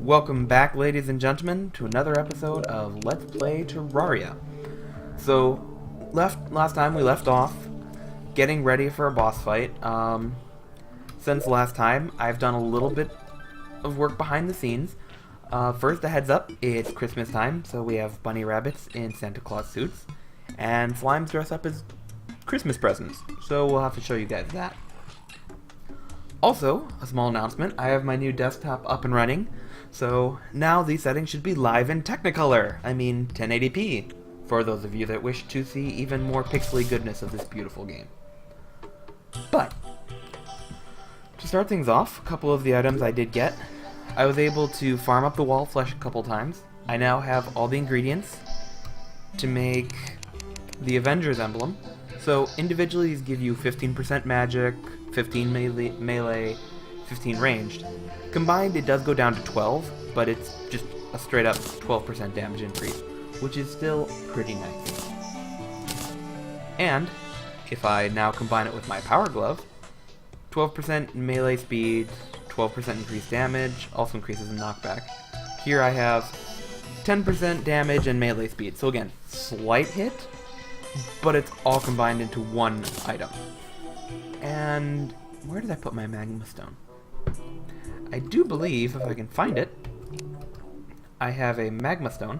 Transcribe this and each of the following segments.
Welcome back, ladies and gentlemen, to another episode of Let's Play Terraria. So, last time we left off getting ready for a boss fight. Since last time, I've done a little bit of work behind the scenes. First, a heads up, it's Christmas time, so we have bunny rabbits in Santa Claus suits, and slimes dress up as Christmas presents, so we'll have to show you guys that. Also, a small announcement, I have my new desktop up and running, so now these settings should be live in Technicolor, I mean 1080p, for those of you that wish to see even more pixely goodness of this beautiful game. But, to start things off, a couple of the items I did get. I was able to farm up the wall of flesh a couple times. I now have all the ingredients to make the Avengers emblem. So individually these give you 15% magic, 15 melee, 15 ranged. Combined it does go down to 12, but it's just a straight up 12% damage increase, which is still pretty nice. And if I now combine it with my power glove, 12% melee speed, 12% increased damage, also increases in knockback. Here I have 10% damage and melee speed. So again, slight hit, but it's all combined into one item. And where did I put my magma stone? I do believe, if I can find it, I have a magma stone,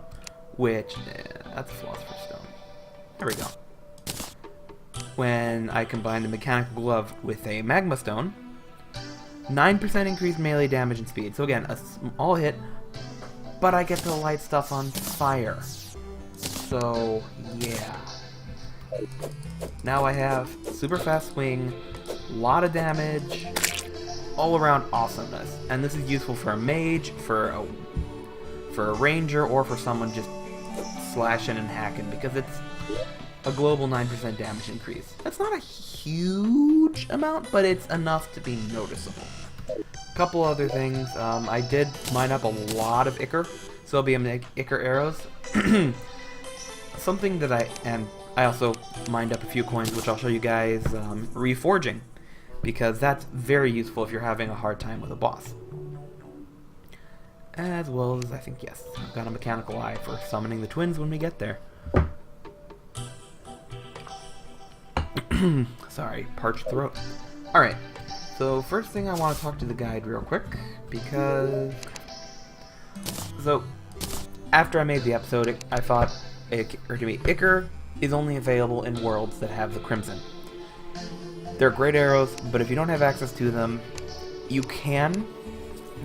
which, that's a philosopher's stone. There we go. When I combine the mechanical glove with a magma stone, 9% increased melee damage and speed. So again, a small hit, but I get to light stuff on fire. So, yeah. Now I have super fast swing, lot of damage, all around awesomeness. And this is useful for a mage, for a ranger, or for someone just slashing and hacking, because it's a global 9% damage increase. That's not a huge amount, but it's enough to be noticeable. Couple other things, I did mine up a lot of Ichor, so I'll be able to make Ichor arrows. Something that I also mined up a few coins, which I'll show you guys, reforging, because that's very useful if you're having a hard time with a boss. As well as, I think, yes, I've got a mechanical eye for summoning the twins when we get there. Sorry, parched throat. Alright, so first thing I want to talk to the guide real quick, because... So, after I made the episode, I thought, Ichor is only available in worlds that have the Crimson. They're great arrows, but if you don't have access to them, you can.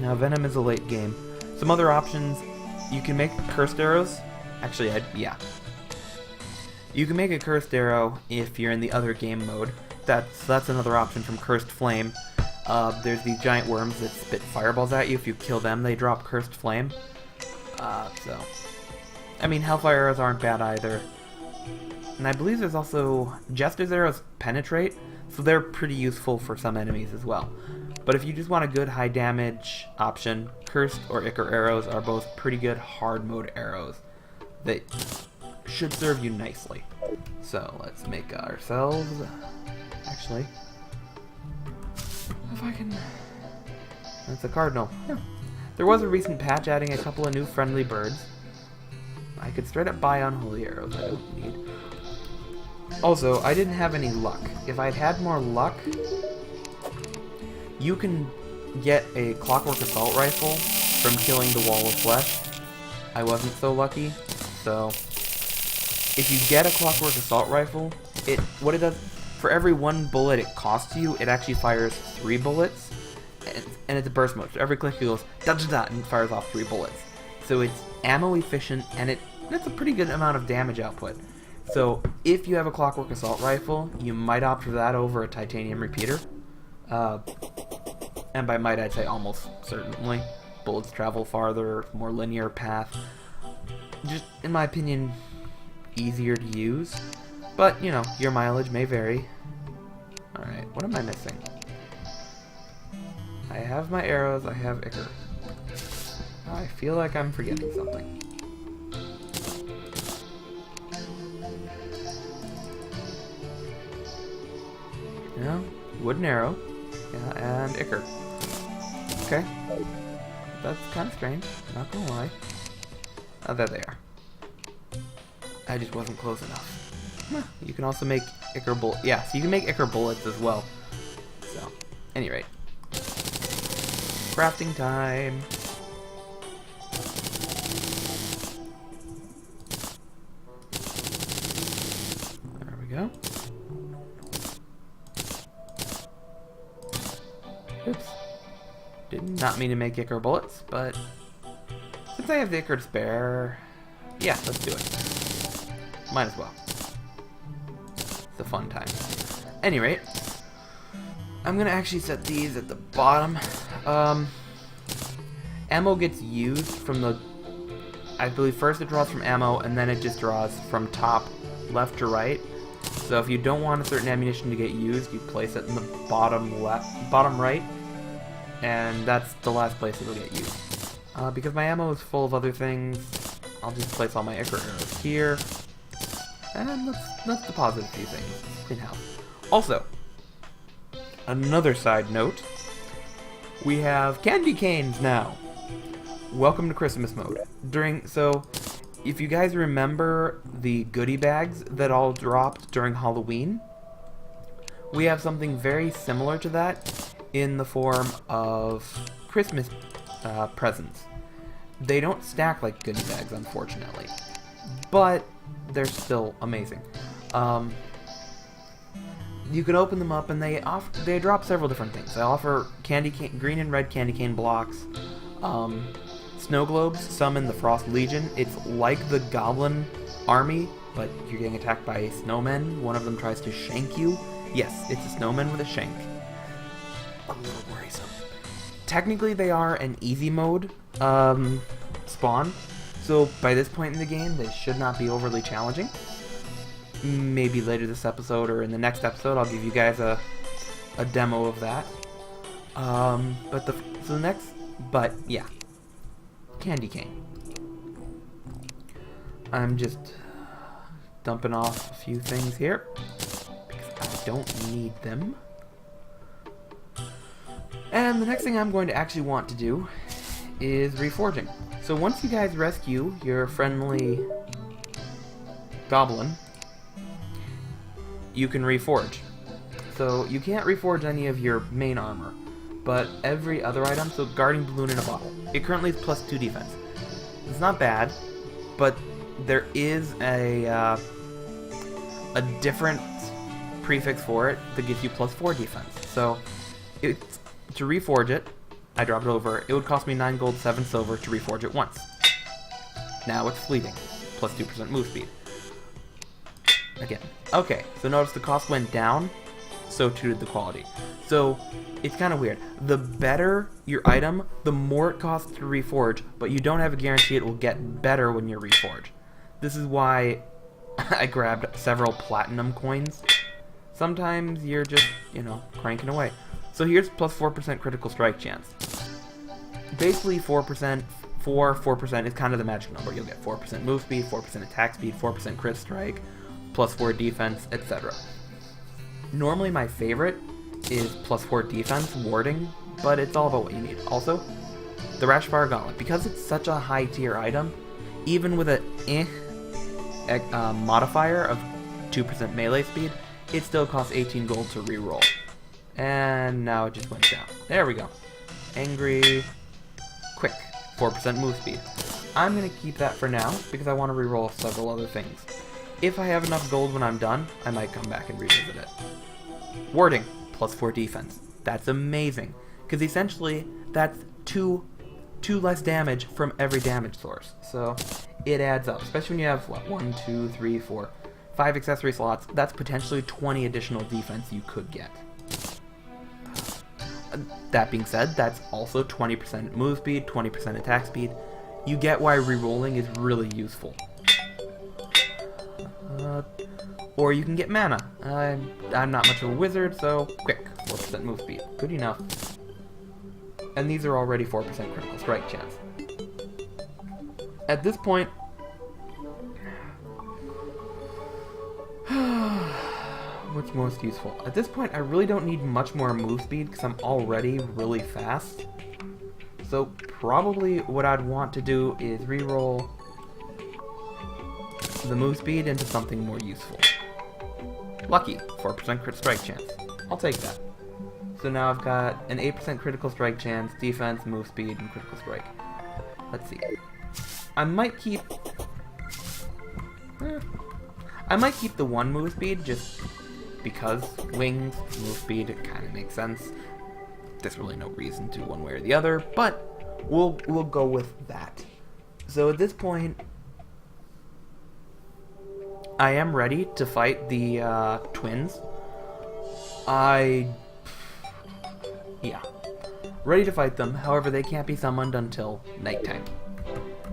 Now, Venom is a late game. Some other options, you can make cursed arrows. Actually, yeah. You can make a cursed arrow if you're in the other game mode. That's another option from Cursed Flame. There's these giant worms that spit fireballs at you. If you kill them, they drop Cursed Flame. So, I mean, Hellfire arrows aren't bad either. And I believe there's also Jester's arrows penetrate, so they're pretty useful for some enemies as well. But if you just want a good high damage option, Cursed or Ichor arrows are both pretty good hard mode arrows that should serve you nicely. So let's make ourselves, actually, if I can, that's a cardinal. Yeah. There was a recent patch adding a couple of new friendly birds. I could straight up buy unholy arrows, I don't need. Also, I didn't have any luck. If I'd had more luck, you can get a clockwork assault rifle from killing the wall of flesh. I wasn't so lucky, so if you get a clockwork assault rifle, what it does, for every one bullet it costs you, it actually fires 3 bullets, and it's a burst mode. So every click it goes da-da-da and fires off 3 bullets. So it's ammo efficient, and that's a pretty good amount of damage output. So if you have a clockwork assault rifle, you might opt for that over a titanium repeater. And by might I'd say almost certainly. Bullets travel farther, more linear path. Just, in my opinion, easier to use. But, you know, your mileage may vary. Alright, what am I missing? I have my arrows, I have Ichor. I feel like I'm forgetting something. Yeah, wooden arrow. Yeah, and Ichor. Okay. That's kind of strange. Not gonna lie. Oh, there they are. I just wasn't close enough. Huh. You can also make Ichor bullets. Yeah, so you can make Ichor bullets as well. So, any rate. Crafting time. There we go. Oops. Did not mean to make Ichor bullets, but since I have the Ichor to spare, yeah, let's do it. Might as well. It's a fun time. Any rate, I'm gonna actually set these at the bottom. Ammo gets used from the, I believe first it draws from ammo, and then it just draws from top left to right. So if you don't want a certain ammunition to get used, you place it in the bottom left, bottom right, and that's the last place it'll get used. Because my ammo is full of other things, I'll just place all my Ichor arrows here, and let's deposit a few things. Clean house. Also, another side note, we have candy canes now. Welcome to Christmas mode. So, if you guys remember the goodie bags that all dropped during Halloween, we have something very similar to that in the form of Christmas presents. They don't stack like goodie bags, unfortunately, but they're still amazing. You can open them up, and they drop several different things. They offer green and red candy cane blocks, snow globes, some in the Frost Legion. It's like the Goblin Army, but you're getting attacked by snowmen. One of them tries to shank you. Yes, it's a snowman with a shank. A little worrisome. Technically, they are an easy mode spawn, so by this point in the game, they should not be overly challenging. Maybe later this episode or in the next episode, I'll give you guys a demo of that. But yeah, candy cane. I'm just dumping off a few things here because I don't need them. And the next thing I'm going to actually want to do is reforging. So once you guys rescue your friendly goblin, you can reforge. So you can't reforge any of your main armor, but every other item, so guarding balloon in a bottle, it currently is +2 defense. It's not bad, but there is a different prefix for it that gives you +4 defense. So to reforge it, I dropped it over, it would cost me 9 gold, 7 silver to reforge it once. Now it's fleeting, +2% move speed. Again. Okay, so notice the cost went down, so too did the quality. So, it's kind of weird. The better your item, the more it costs to reforge, but you don't have a guarantee it will get better when you reforge. This is why I grabbed several platinum coins. Sometimes you're just, cranking away. So here's +4% critical strike chance. Basically 4% is kind of the magic number. You'll get 4% move speed, 4% attack speed, 4% crit strike, +4 defense, etc. Normally my favorite is +4 defense, warding, but it's all about what you need. Also, the Rashfire Gauntlet, because it's such a high tier item, even with a modifier of 2% melee speed, it still costs 18 gold to reroll. And now it just went down. There we go. Angry, quick, 4% move speed. I'm going to keep that for now, because I want to reroll several other things. If I have enough gold when I'm done, I might come back and revisit it. Warding, +4 defense. That's amazing, because essentially that's two less damage from every damage source. So it adds up, especially when you have, 1, 2, 3, 4, 5 accessory slots. That's potentially 20 additional defense you could get. That being said, that's also 20% move speed, 20% attack speed. You get why rerolling is really useful. Or you can get mana. I'm not much of a wizard, so quick, 4% move speed. Good enough. And these are already 4% critical strike chance. At this point, what's most useful? At this point, I really don't need much more move speed because I'm already really fast. So probably what I'd want to do is re-roll the move speed into something more useful. Lucky, 4% crit strike chance. I'll take that. So now I've got an 8% critical strike chance, defense, move speed, and critical strike. Let's see. I might keep the one move speed just because wings, move speed, it kind of makes sense. There's really no reason to one way or the other, but we'll go with that. So at this point, I am ready to fight the twins. Yeah, ready to fight them. However, they can't be summoned until nighttime.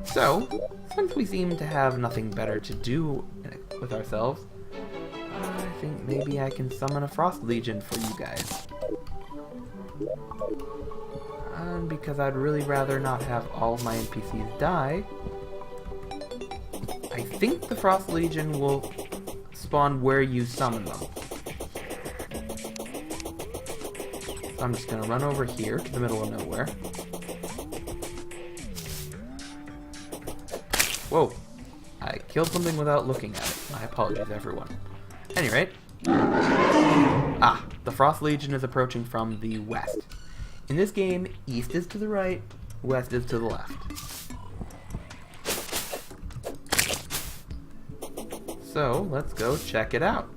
So, since we seem to have nothing better to do with ourselves, I think maybe I can summon a Frost Legion for you guys. And because I'd really rather not have all of my NPCs die, I think the Frost Legion will spawn where you summon them. So I'm just going to run over here to the middle of nowhere. Whoa. I killed something without looking at it. My apologies, everyone. At any rate. The Frost Legion is approaching from the west. In this game, east is to the right, west is to the left. So, let's go check it out.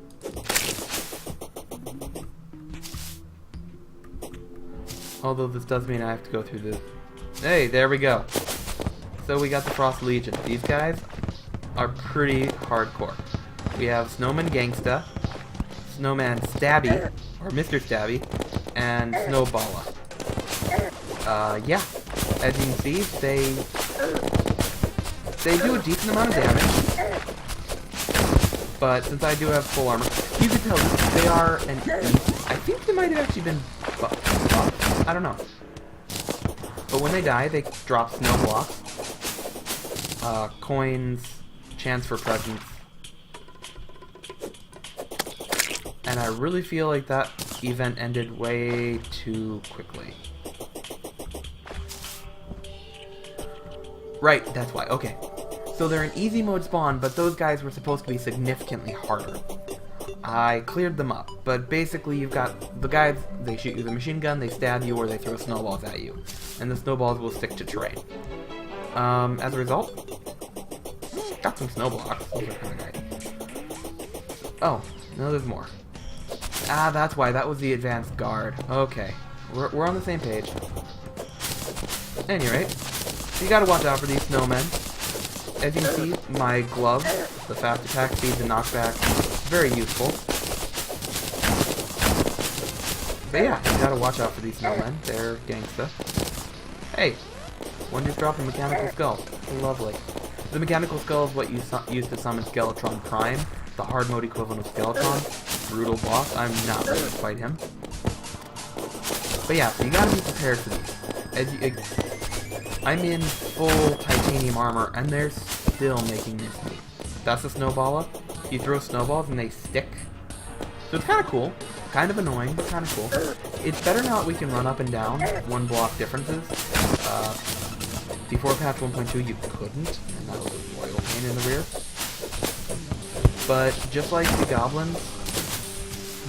Although this does mean I have to go through this. Hey, there we go. So we got the Frost Legion. These guys are pretty hardcore. We have Snowman Gangsta, Snowman Stabby, or Mr. Stabby, and Snowballa. Yeah. As you can see, they do a decent amount of damage. But since I do have full armor, you can tell they are an I think they might have actually been buffed. I don't know. But when they die, they drop snow blocks, coins, chance for presents. And I really feel like that event ended way too quickly. Right, that's why. Okay. So they're an easy mode spawn, but those guys were supposed to be significantly harder. I cleared them up, but basically you've got the guys, they shoot you with a machine gun, they stab you, or they throw snowballs at you. And the snowballs will stick to terrain. As a result, got some snow blocks. Those are kind of nice. Oh, no, there's more. That's why. That was the advanced guard. Okay. We're on the same page. At any rate, you gotta watch out for these snowmen. As you can see, my gloves, the fast attack speed, the knockback, very useful. But yeah, you gotta watch out for these snowmen. They're gangsta. Hey, one just dropped a mechanical skull. Lovely. The mechanical skull is what you use to summon Skeletron Prime, the hard mode equivalent of Skeletron. Brutal boss. I'm not ready to fight him. But yeah, so you gotta be prepared for these. I'm in full titanium armor, and they're still making this me. That's a snowballa. You throw snowballs and they stick. So it's kind of cool. Kind of annoying, but kind of cool. It's better now that we can run up and down, one block differences. Before patch 1.2 you couldn't, and that was a royal pain in the rear. But just like the goblins,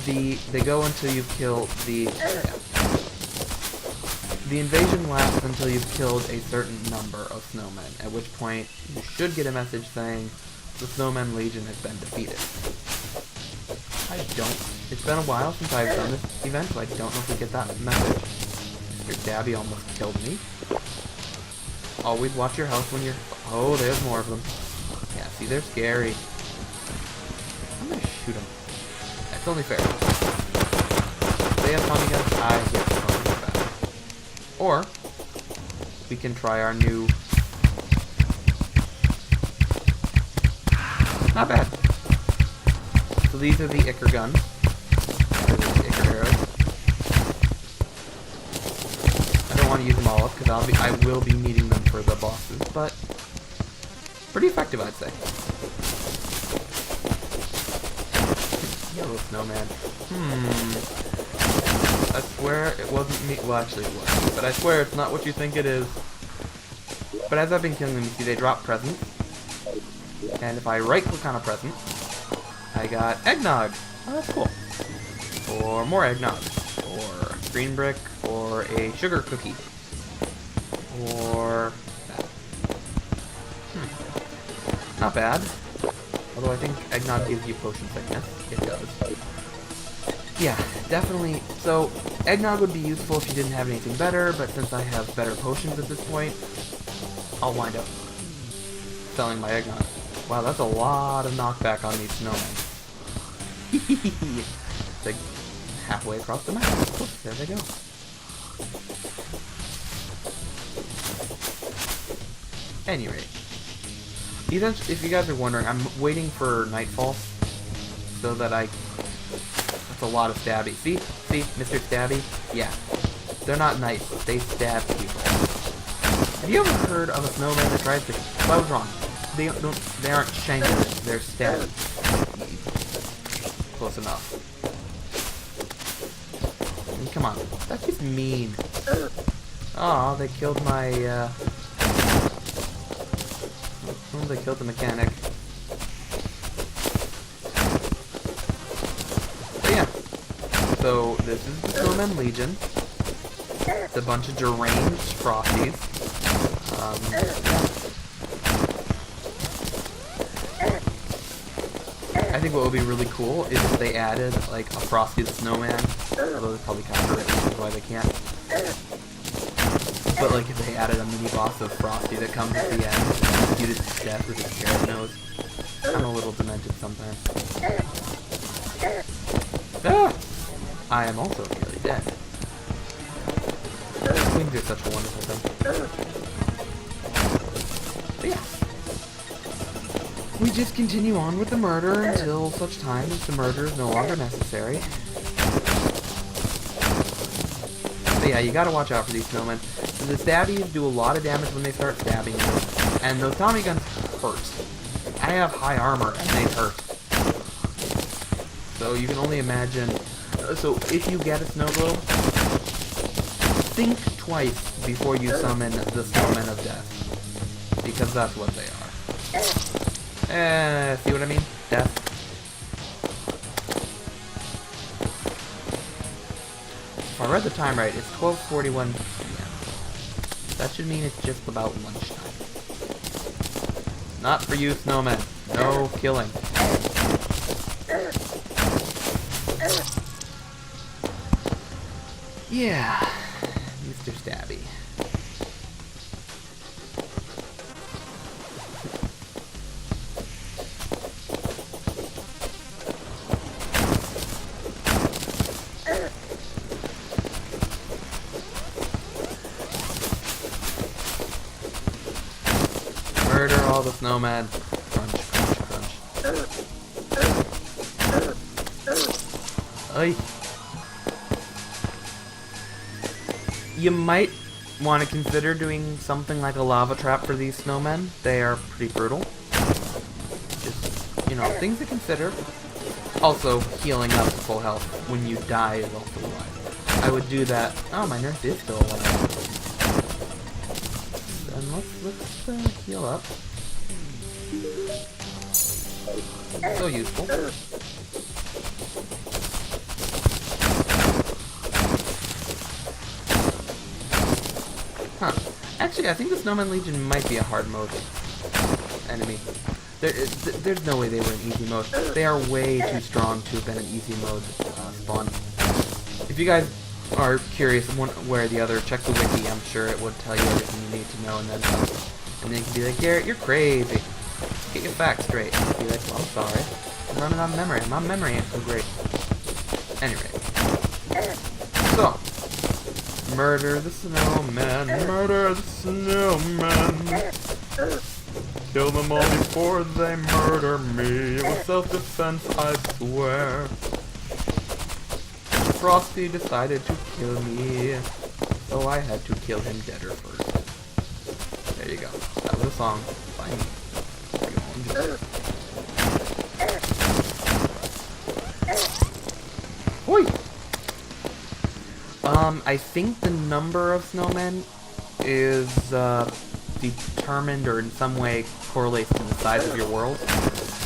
they go until you kill the... The invasion lasts until you've killed a certain number of snowmen, at which point you should get a message saying the Snowman Legion has been defeated. It's been a while since I've done this event, so I don't know if we get that message. Mr. Dabby almost killed me. Always watch your health when you're... Oh, there's more of them. Yeah, see, they're scary. I'm gonna shoot them. That's only fair. They have Tommy guns, I get Tommy guns back. Or, we can try our new... Not bad. So these are the Ichor guns. The Ichor arrows. I don't want to use them all up because I will be needing them for the bosses, but pretty effective, I'd say. Yellow snowman. I swear it wasn't me. Well, actually it was. But I swear it's not what you think it is. But as I've been killing them, you see they drop presents. And if I right-click on a present, I got eggnog. Oh, that's cool. Or more eggnog. Or green brick. Or a sugar cookie. Or that. Not bad. Although I think eggnog gives you potion sickness. It does. Yeah, definitely. So, eggnog would be useful if you didn't have anything better, but since I have better potions at this point, I'll wind up selling my eggnog. Wow, that's a lot of knockback on these snowmen. It's like halfway across the map. Oh, there they go. Any rate, if you guys are wondering, I'm waiting for nightfall so that that's a lot of stabby. See, Mr. Stabby? Yeah, they're not nice. They stab people. Have you ever heard of a snowman that tries to? I was wrong. They aren't shankers. They're stabby. Close enough. I mean, come on, that's just mean. Aw, they killed my. Oh, they killed the mechanic. But yeah. So, this is the Snowman Legion. It's a bunch of deranged Frosties. I think what would be really cool is if they added, like, a Frosty the Snowman. Although it's probably copyrighted, which is why they can't. But like if they added a mini boss of Frosty that comes at the end, executed to death with his carrot nose. I'm a little demented sometimes. Ah! I am also nearly dead. Wings are such a wonderful thing. But yeah. We just continue on with the murder until such time as the murder is no longer necessary. But yeah, you gotta watch out for these snowmen. The stabbies do a lot of damage when they start stabbing you, and those Tommy guns hurt. I have high armor, and they hurt. So you can only imagine. So if you get a snow globe, think twice before you summon the snowmen of death, because that's what they are. See what I mean? Death. If I read the time right, it's 12:41 p.m. That should mean it's just about lunchtime. Not for you, snowmen. No killing. Yeah, Mr. Stabby. Murder all the snowmen. Crunch, crunch, crunch. Ay. You might want to consider doing something like a lava trap for these snowmen. They are pretty brutal. Just, you know, things to consider. Also, healing up to full health when you die is also wise. I would do that. Oh, my nurse is still alive. Then let's heal up. So useful. Huh. Actually, I think the Snowman Legion might be a hard mode enemy. There's no way they were in easy mode. They are way too strong to have been an easy mode spawn. If you guys are curious one way or the other, check the wiki. I'm sure it would tell you everything you need to know, and then you can be like, Garrett, you're crazy. Get your facts straight. Be like, well, I'm sorry. I'm running on memory. My memory ain't so great. Anyway. So, murder the snowman, murder the snowman. Kill them all before they murder me. It was self-defense, I swear. Frosty decided to kill me, so I had to kill him deader first. There you go. That was a song by me. Hoi! I think the number of snowmen is determined or in some way correlates to the size of your world.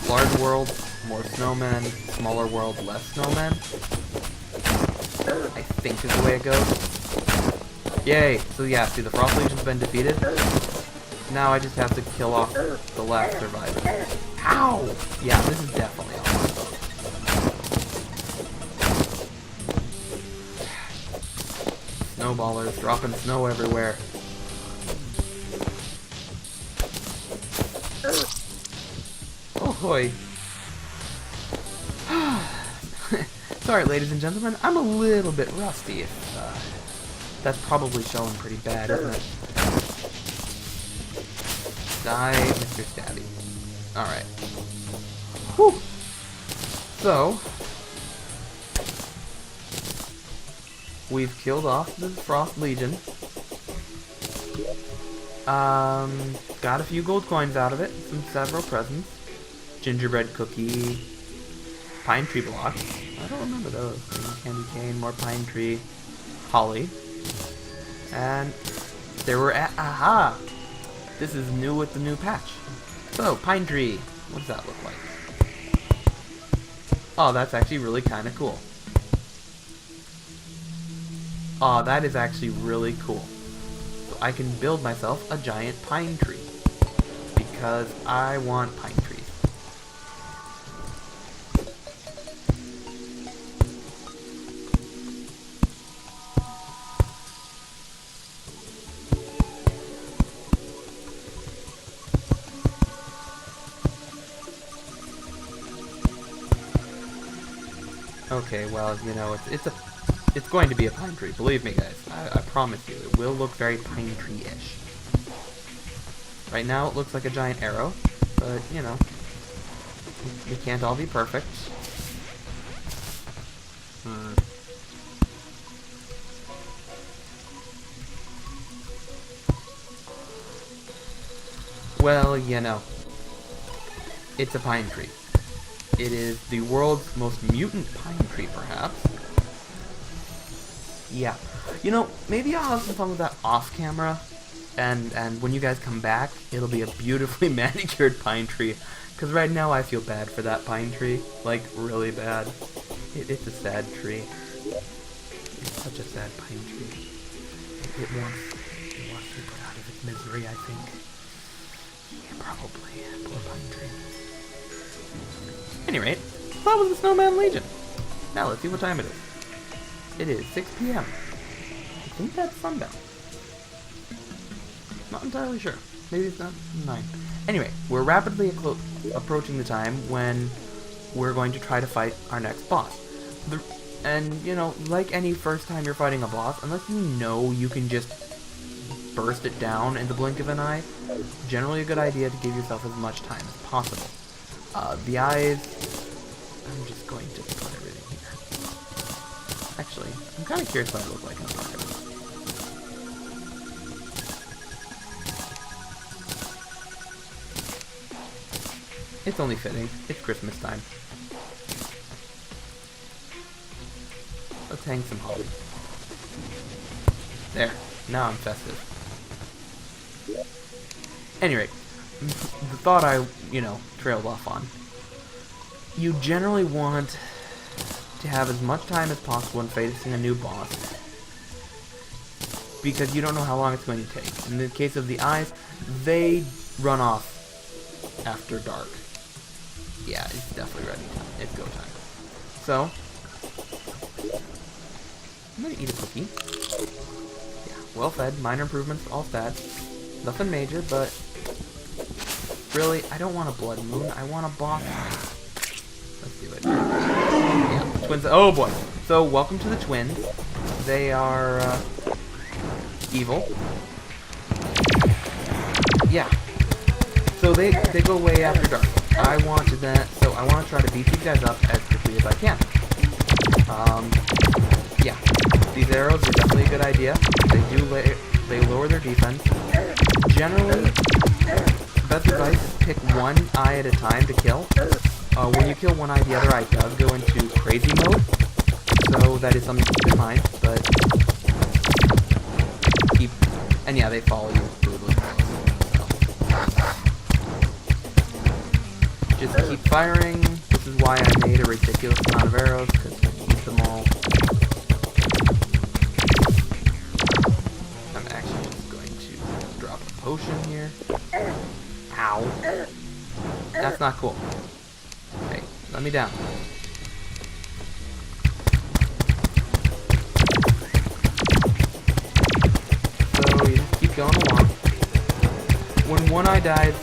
Large world, more snowmen. Smaller world, less snowmen. I think is the way it goes. Yay! So yeah, see, the Frost Legion's been defeated. Now I just have to kill off the last survivor. Ow! Yeah, this is definitely awesome. Snowballers dropping snow everywhere. Oh hoy. Sorry, ladies and gentlemen, I'm a little bit rusty. That's probably showing pretty bad, isn't it? Die, Mr. Stabby. Alright. Whew! So, we've killed off the Frost Legion. Got a few gold coins out of it, several presents. Gingerbread cookie, pine tree blocks. I don't remember those. Candy cane, more pine tree, holly. And there were aha! This is new with the new patch. So, pine tree. What does that look like? Oh, that's actually really kind of cool. Oh, that is actually really cool. So I can build myself a giant pine tree. Because I want pine trees. Okay, well, you know, it's going to be a pine tree. Believe me, guys. I promise you, it will look very pine tree-ish. Right now, it looks like a giant arrow, but you know, we can't all be perfect. Well, you know, it's a pine tree. It is the world's most mutant pine tree, perhaps. Yeah. You know, maybe I'll have some fun with that off camera. And when you guys come back, it'll be a beautifully manicured pine tree. Because right now I feel bad for that pine tree. Like, really bad. It's a sad tree. It's such a sad pine tree. It wants to be put out of its misery, I think. Yeah, probably. Poor pine tree. Any rate, that was the Snowman Legion. Now let's see what time it is. It is 6 p.m. I think that's sundown. Not entirely sure. Maybe it's not 9. Anyway, we're rapidly approaching the time when we're going to try to fight our next boss. And, you know, like any first time you're fighting a boss, unless you know you can just burst it down in the blink of an eye, generally a good idea to give yourself as much time as possible. The eyes, I'm just going to put everything here. Actually, I'm kind of curious what it looks like in the pocket. It's only fitting. It's Christmas time. Let's hang some holly. There. Now I'm festive. Anyway, the thought I, you know, trailed off on. You generally want to have as much time as possible when facing a new boss, because you don't know how long it's going to take. In the case of the eyes, they run off after dark. Yeah, it's definitely ready time. It's go time. So, I'm gonna eat a cookie. Yeah, well fed, minor improvements, all stats. Nothing major, but really, I don't want a blood moon. I want a boss fight. Let's do it. Yeah, twins. Oh boy. So, welcome to the twins. They are evil. Yeah. So they go way after dark. I want to try to beat these guys up as quickly as I can. Yeah. These arrows are definitely a good idea. They lower their defense. Generally, best advice is pick one eye at a time to kill. When you kill one eye, the other eye does go into crazy mode. so that is something to keep in mind, but and yeah, they follow you through those arrows. So. Just keep firing. This is why I made a ridiculous amount of arrows, because I use them all. I'm actually just going to drop a potion here. Ow. That's not cool. Hey, let me down. So you just keep going along. When one eye dies,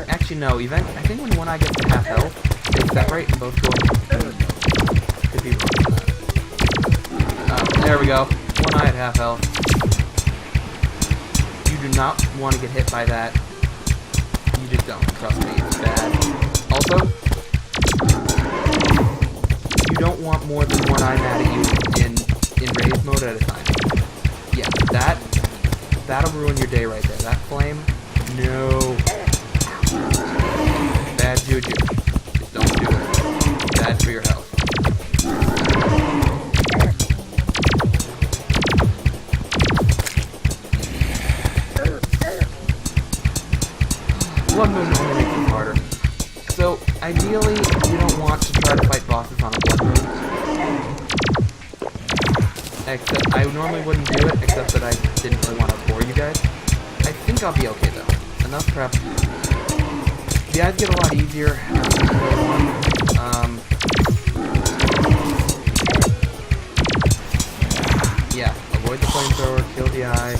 actually no, I think when one eye gets to half health, they separate and both go in. Could be wrong. There we go. One eye at half health. You do not want to get hit by that. You just don't. Trust me, it's bad. Also, you don't want more than one eye mad at you in raise mode at a time. Yeah, that'll ruin your day right there. That flame, no. Bad juju. Just don't do it. Bad for your health. Blood moon only makes it harder. So, ideally, you don't want to try to fight bosses on a blood moon. Except, I normally wouldn't do it, except that I didn't really want to bore you guys. I think I'll be okay, though. Enough prep. The eyes get a lot easier. Yeah, avoid the flamethrower, kill the eye.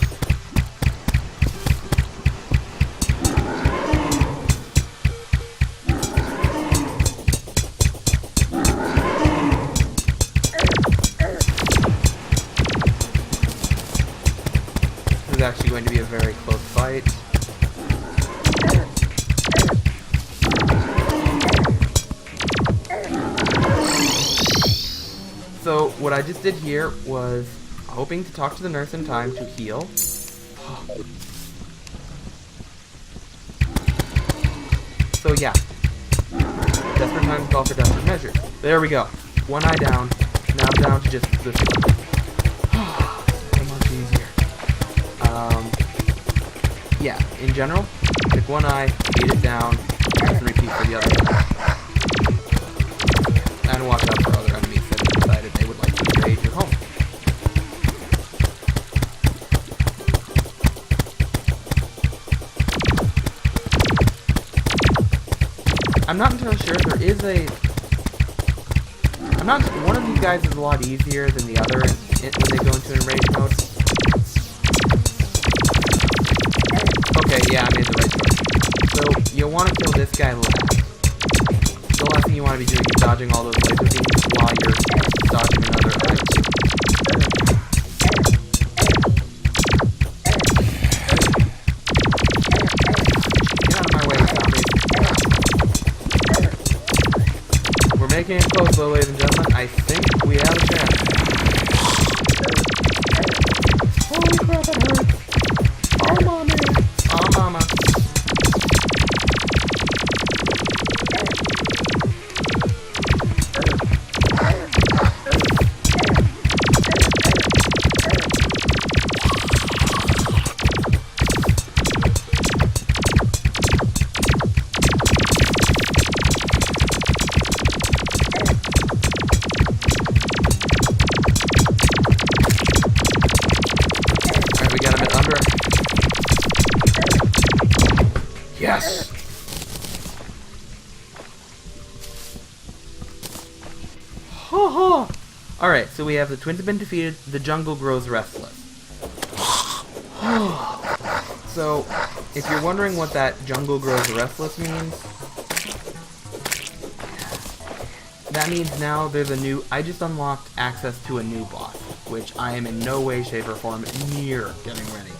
This is actually going to be a very close fight. So, what I just did here was hoping to talk to the nurse in time to heal. So yeah, desperate times call for desperate measures. There we go. One eye down. Now I'm down to just this one. So much easier. Yeah, in general, pick one eye, beat it down, and repeat for the other eye. And watch out for other enemies that have decided they would like to invade your home. I'm not entirely sure. There is one of these guys is a lot easier than the other when they go into enrage mode. Okay, yeah, I made the right choice. So, you'll want to kill this guy last. The last thing you want to be doing is dodging all those laser beams while you're dodging another eye. Get out of my way, zombies. We're making it close, though, ladies and gentlemen. I think we have a chance. Holy crap, it hurts. Oh, mommy. Oh, mama. Yes! Ha ha! Alright, so we have the twins have been defeated, the jungle grows restless. So, if you're wondering what that jungle grows restless means, that means now there's a new, I just unlocked access to a new boss, which I am in no way, shape, or form near getting ready.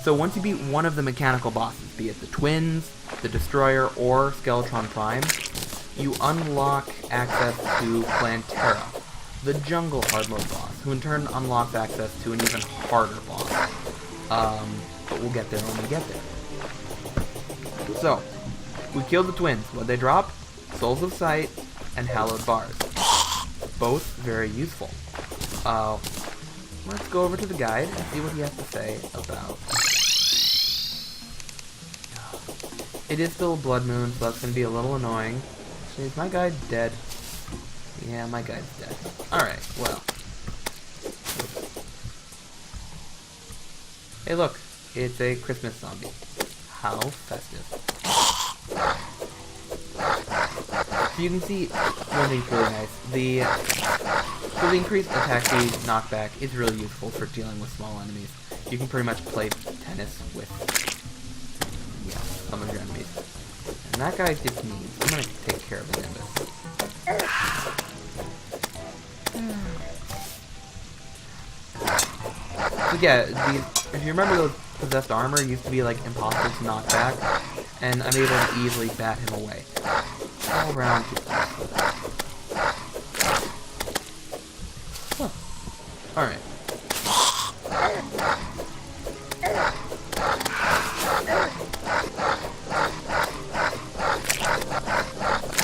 So once you beat one of the mechanical bosses, be it the Twins, the Destroyer, or Skeletron Prime, you unlock access to Terraria, the jungle hard mode boss, who in turn unlocks access to an even harder boss. But we'll get there when we get there. So, we killed the Twins. What'd they drop? Souls of Sight and Hallowed Bars. both very useful. Let's go over to the guide and see what he has to say about... It is still a blood moon, so that's going to be a little annoying. Actually, is my guide dead? Yeah, my guide's dead. Alright, well. Hey look, it's a Christmas zombie. How festive. So you can see one thing's really nice. So the increased attack speed knockback is really useful for dealing with small enemies. You can pretty much play tennis with some of your enemies. And that guy just needs. I'm gonna take care of the Nimbus. So yeah, if you remember, those possessed armor used to be like impossible to knock back, and I'm able to easily bat him away. All around. Huh. All right.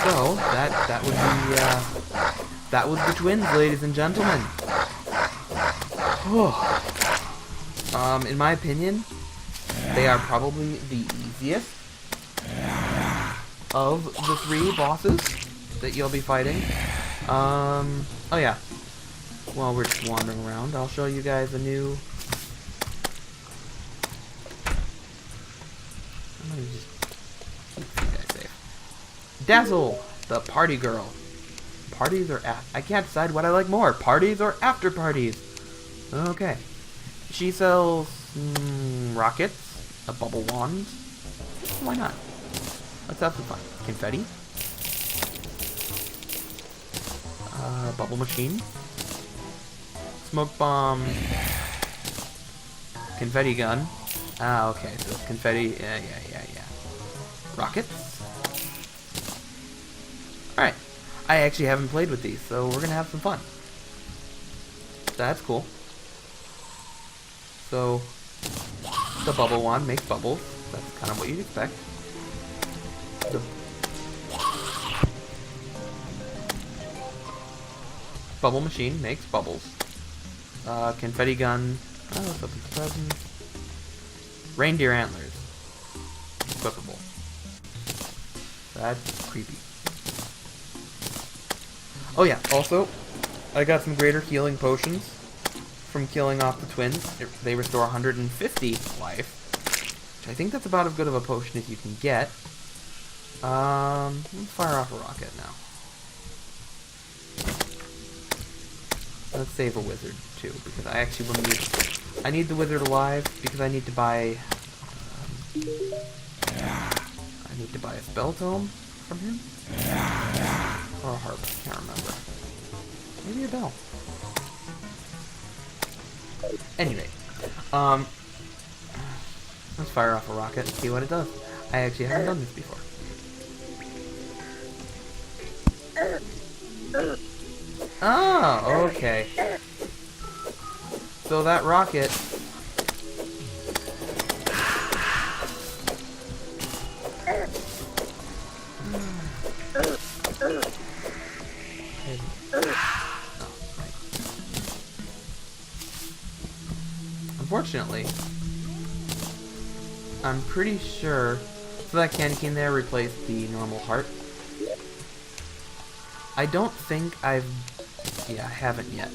So that was the twins, ladies and gentlemen. In my opinion, they are probably the easiest of the 3 bosses that you'll be fighting. Oh yeah. While we're just wandering around, I'll show you guys a new... I'm gonna just keep you guys safe. Dazzle, the party girl. Parties or I can't decide what I like more, parties or after parties. Okay. She sells rockets, a bubble wand. Why not? Let's have some fun. Confetti. Bubble machine. Smoke bomb. Confetti gun. Ah, okay. So it's confetti. Yeah. Rockets. Alright. I actually haven't played with these, so we're gonna have some fun. That's cool. So, the bubble wand makes bubbles. That's kind of what you'd expect. The bubble machine makes bubbles. Confetti gun. Oh, something's present. Reindeer antlers. Equipable. That's creepy. Oh yeah, also, I got some greater healing potions from killing off the twins. They restore 150 life, which I think that's about as good of a potion as you can get. Let's fire off a rocket now. Let's save a wizard too, because I actually will need. I need the wizard alive because I need to buy. I need to buy a spell tome from him, or a harp. I can't remember. Maybe a bell. Anyway, let's fire off a rocket and see what it does. I actually haven't done this before. Oh, okay. So that rocket... Unfortunately, I'm pretty sure so that candy cane there replaced the normal heart. I don't think I haven't yet.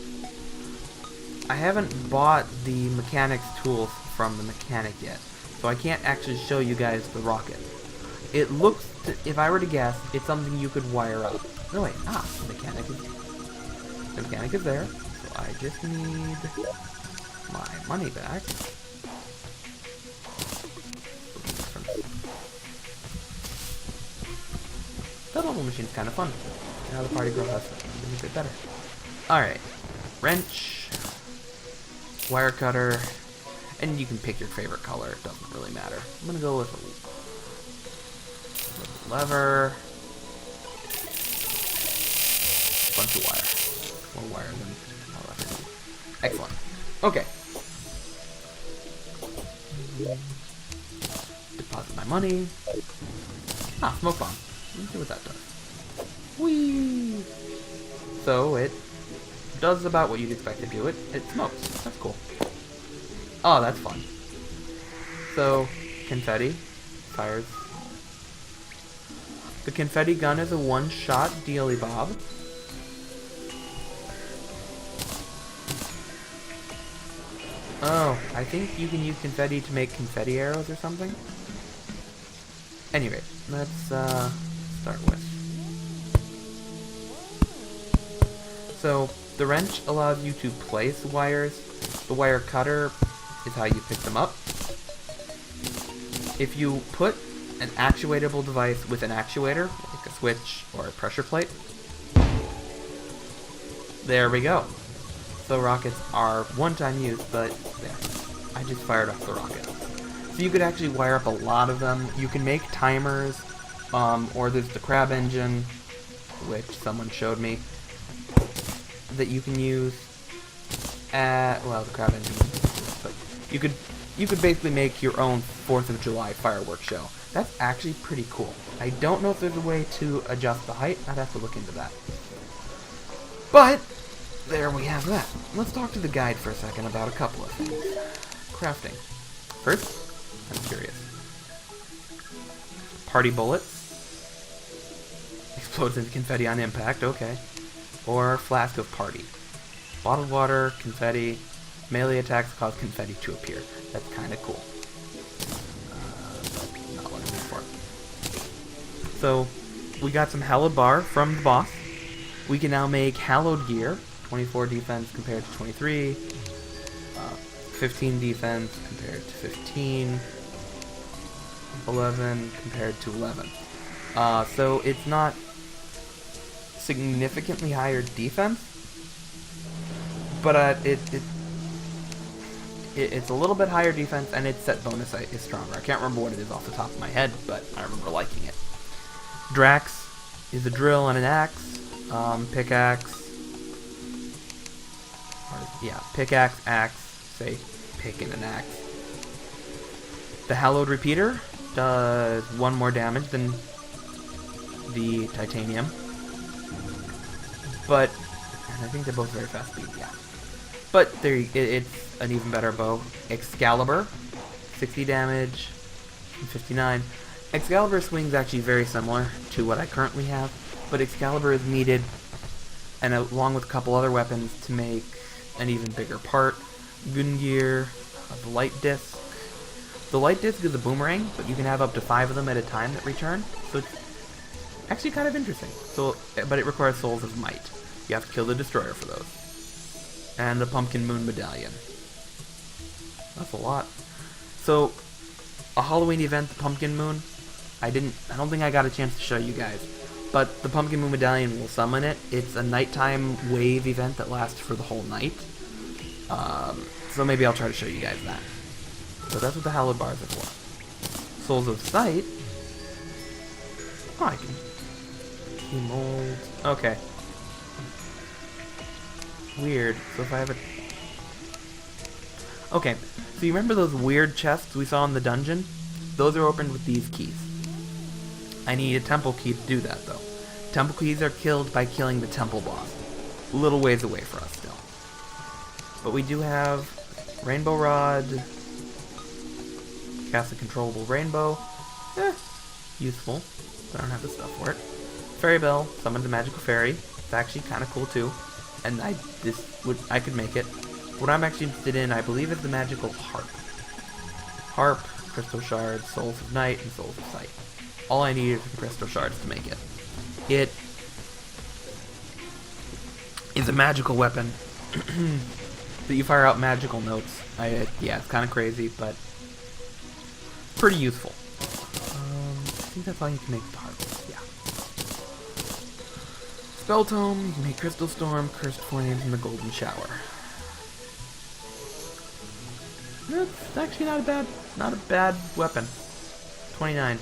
I haven't bought the mechanics tools from the mechanic yet, so I can't actually show you guys the rocket. It looks, if I were to guess, it's something you could wire up. No wait, the mechanic is there, so I just need my money back. That bubble machine's kind of fun. Now the party girl has something a bit better. Alright. Wrench. Wire cutter. And you can pick your favorite color. It doesn't really matter. I'm gonna go with a lever. Bunch of wire. More wire than a lever. Excellent. Okay. Deposit my money. Smoke bomb. Let's see what that does. Whee! So it does about what you'd expect to do. It smokes. That's cool. Oh, that's fun. So, confetti fires. The confetti gun is a one-shot dealy bob. Oh, I think you can use confetti to make confetti arrows or something. Anyway, let's start with. So, the wrench allows you to place wires. The wire cutter is how you pick them up. If you put an actuatable device with an actuator, like a switch or a pressure plate, there we go. So rockets are one-time use, but there. I just fired off the rocket. So you could actually wire up a lot of them. You can make timers, or there's the crab engine, which someone showed me, that you can use at, well, the crab engine, but you could basically make your own 4th of July fireworks show. That's actually pretty cool. I don't know if there's a way to adjust the height. I'd have to look into that. But there we have that. Let's talk to the guide for a second about a couple of things. Crafting. First, I'm curious. Party bullets. Explodes into confetti on impact, okay. Or flask of party. Bottled water, confetti. Melee attacks cause confetti to appear. That's kind of cool. Not what I'm looking for. So, we got some hallowed bar from the boss. We can now make hallowed gear. 24 defense compared to 23. 15 defense compared to 15. 11 compared to 11. So it's not significantly higher defense, but it's a little bit higher defense, and its set bonus is stronger. I can't remember what it is off the top of my head, but I remember liking it. Drax is a drill and an axe. Pickaxe. Pickaxe, axe, say pick and an axe. The hallowed repeater does 1 more damage than the titanium. But, and I think they're both very fast speed, yeah. But it's an even better bow. Excalibur, 60 damage, 59. Excalibur swing's actually very similar to what I currently have, but Excalibur is needed, and along with a couple other weapons, to make an even bigger part. Gungear, the light disc. The light disc is a boomerang, but you can have up to 5 of them at a time that return, so it's actually kind of interesting. So, but it requires Souls of Might. You have to kill the Destroyer for those. And the Pumpkin Moon Medallion. That's a lot. So, a Halloween event, the Pumpkin Moon, I don't think I got a chance to show you guys, but the Pumpkin Moon Medallion will summon it. It's a nighttime wave event that lasts for the whole night. So maybe I'll try to show you guys that. So that's what the hallowed bars are for. Souls of Sight. Oh, I can key mold. Okay. Weird. So if I have a... Okay. So you remember those weird chests we saw in the dungeon? Those are opened with these keys. I need a temple key to do that, though. Temple keys are killed by killing the temple boss. A little ways away for us still. But we do have Rainbow Rod. Cast a controllable rainbow. Useful. I don't have the stuff for it. Fairy Bell. Summon the magical fairy. It's actually kind of cool too. And I could make it. What I'm actually interested in, I believe, is the magical harp. Harp, crystal shards, souls of night, and souls of sight. All I need is the crystal shards to make it. It is a magical weapon that you fire out magical notes. Yeah, it's kind of crazy, but pretty useful. I think that's all you can make with the harp. Yeah. Spell Tome, you can make Crystal Storm, Cursed Flames, and the Golden Shower. That's actually not a bad weapon. 29.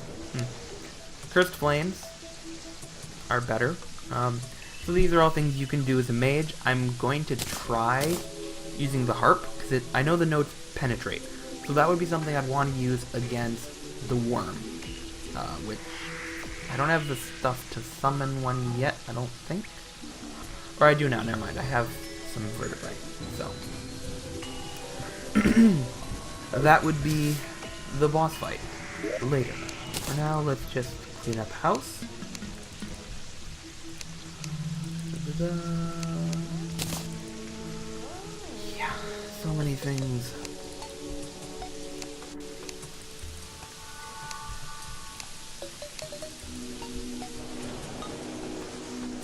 Cursed Flames are better. So these are all things you can do as a mage. I'm going to try using the harp, because I know the notes penetrate. So that would be something I'd want to use against the worm. Which, I don't have the stuff to summon one yet, I don't think. Or I do now, never mind. I have some vertebrae. So that would be the boss fight later. For now, let's just clean up house. Yeah, so many things.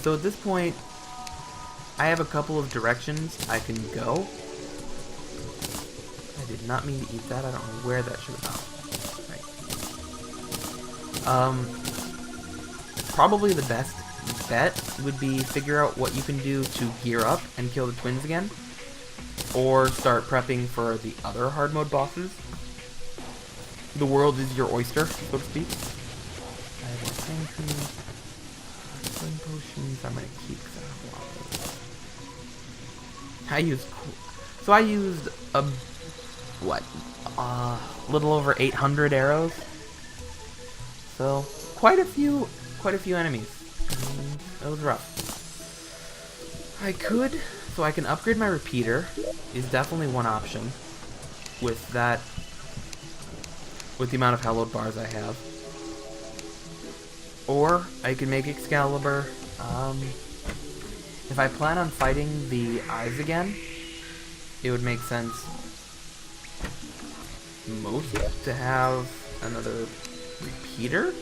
So at this point, I have a couple of directions I can go. I did not mean to eat that. I don't know where that should have gone. Right. Probably the best bet would be figure out what you can do to gear up and kill the twins again. Or start prepping for the other hard mode bosses. The world is your oyster, so to speak. I have more pancreas. Healing potions, I'm gonna keep because I don't want those. So I used a little over 800 arrows. So quite a few enemies. That was rough. I can upgrade my repeater. Is definitely one option. With the amount of hallowed bars I have. Or I can make Excalibur. If I plan on fighting the eyes again, it would make sense most to have another repeater.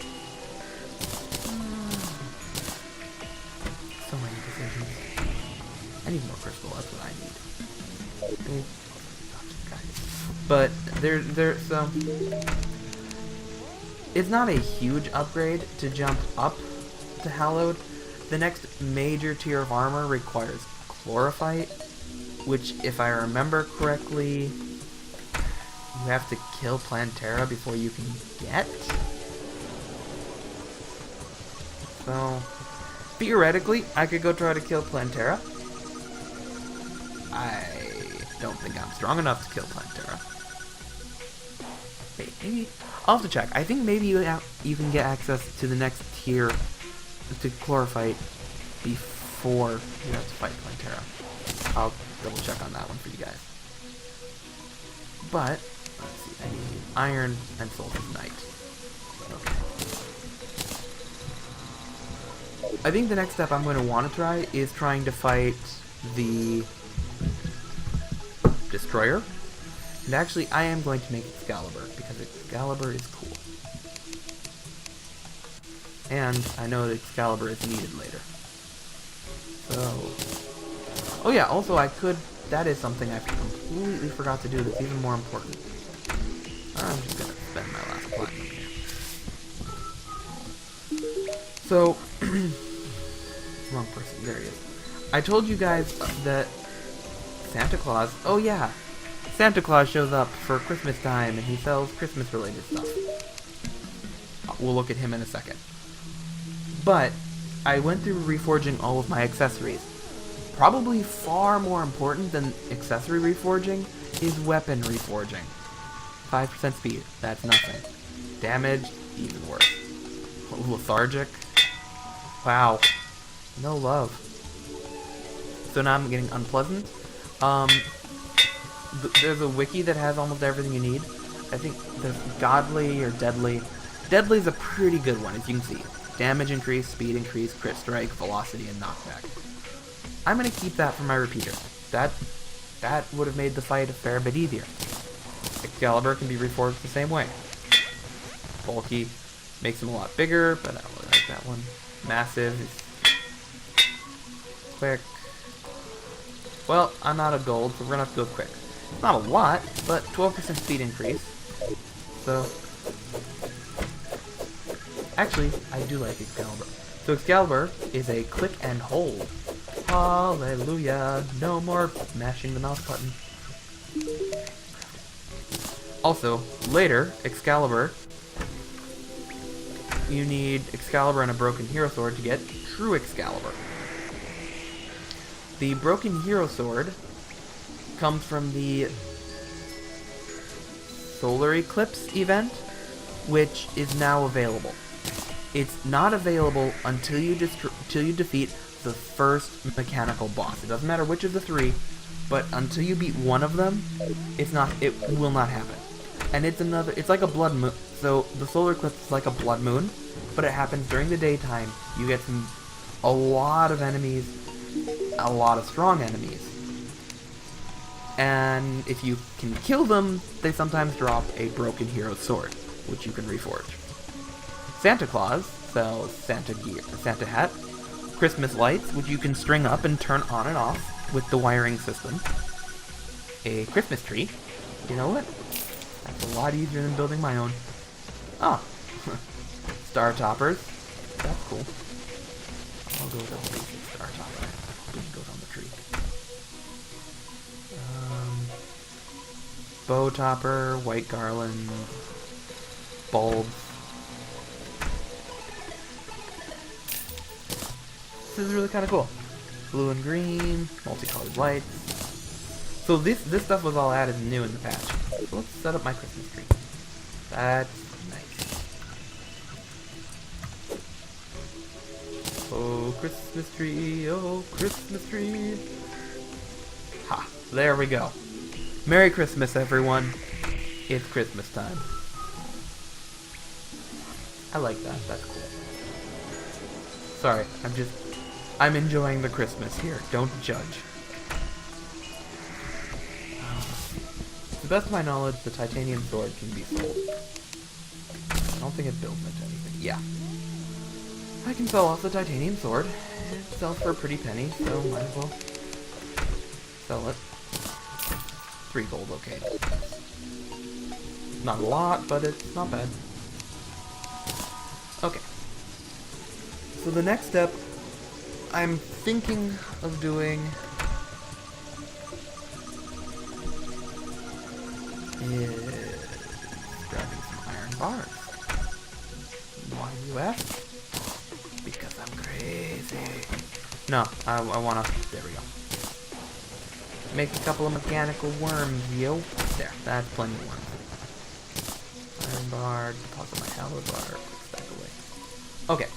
So many decisions. I need more crystal. That's what I need. But so it's not a huge upgrade to jump up to Hallowed. The next major tier of armor requires Chlorophyte, which, if I remember correctly, you have to kill Plantera before you can get. So, theoretically, I could go try to kill Plantera. I don't think I'm strong enough to kill Plantera. Wait, maybe I'll have to check. I think maybe you can get access to the next tier to Chlorophyte before you have to fight Plantera. I'll double check on that one for you guys. But let's see. I need Iron and Soul's Knight. Okay. I think the next step I'm going to want to try is trying to fight the Destroyer. And actually, I am going to make Excalibur, because Excalibur is cool. And I know that Excalibur is needed later. So... oh yeah, also that is something I completely forgot to do that's even more important. I'm just gonna spend my last platinum here. So... wrong person, there he is. I told you guys that Santa Claus... oh yeah! Santa Claus shows up for Christmas time and he sells Christmas-related stuff. We'll look at him in a second. But I went through reforging all of my accessories. Probably far more important than accessory reforging is weapon reforging. 5% speed, that's nothing. Damage, even worse. Lethargic, wow. No love. So now I'm getting unpleasant. There's a wiki that has almost everything you need. I think there's godly or deadly. Deadly's a pretty good one, as you can see. Damage increase, speed increase, crit strike, velocity, and knockback. I'm gonna keep that for my repeater. That would have made the fight a fair bit easier. Excalibur can be reforged the same way. Bulky makes him a lot bigger, but I really like that one. Massive is quick. Well, I'm out of gold, so we're gonna have to go quick. It's not a lot, but 12% speed increase. So, actually, I do like Excalibur. So Excalibur is a click and hold. Hallelujah! No more mashing the mouse button. Also, later, Excalibur, you need Excalibur and a Broken Hero Sword to get True Excalibur. The Broken Hero Sword comes from the Solar Eclipse event, which is now available. It's not available until you defeat the first mechanical boss. It doesn't matter which of the three, but until you beat one of them, it will not happen. And it's like a blood moon. So the solar eclipse is like a blood moon, but it happens during the daytime. You get a lot of enemies, a lot of strong enemies. And if you can kill them, they sometimes drop a broken hero sword, which you can reforge. Santa Claus sells Santa gear, Santa hat, Christmas lights, which you can string up and turn on and off with the wiring system. A Christmas tree. You know what? That's a lot easier than building my own. Ah, star toppers. That's cool. I'll go with a basic star topper. Which goes on the tree. Bow topper, white garland, bulbs. This is really kind of cool. Blue and green, multicolored lights. So this stuff was all added new in the patch. So let's set up my Christmas tree. That's nice. Oh, Christmas tree, oh, Christmas tree. Ha, there we go. Merry Christmas, everyone. It's Christmas time. I like that, that's cool. Sorry, I'm enjoying the Christmas here. Don't judge. To the best of my knowledge, the titanium sword can be sold. I don't think it builds into anything. Yeah. I can sell off the titanium sword. It sells for a pretty penny, so might as well sell it. 3 gold, okay. Not a lot, but it's not bad. Okay. So the next step I'm thinking of doing is grabbing some iron bars. Why you ask? Because I'm crazy. No, I wanna, there we go. Make a couple of mechanical worms, yo. There, that's plenty of worms. Iron bar, deposit my hallow bar, quick stack away. Okay.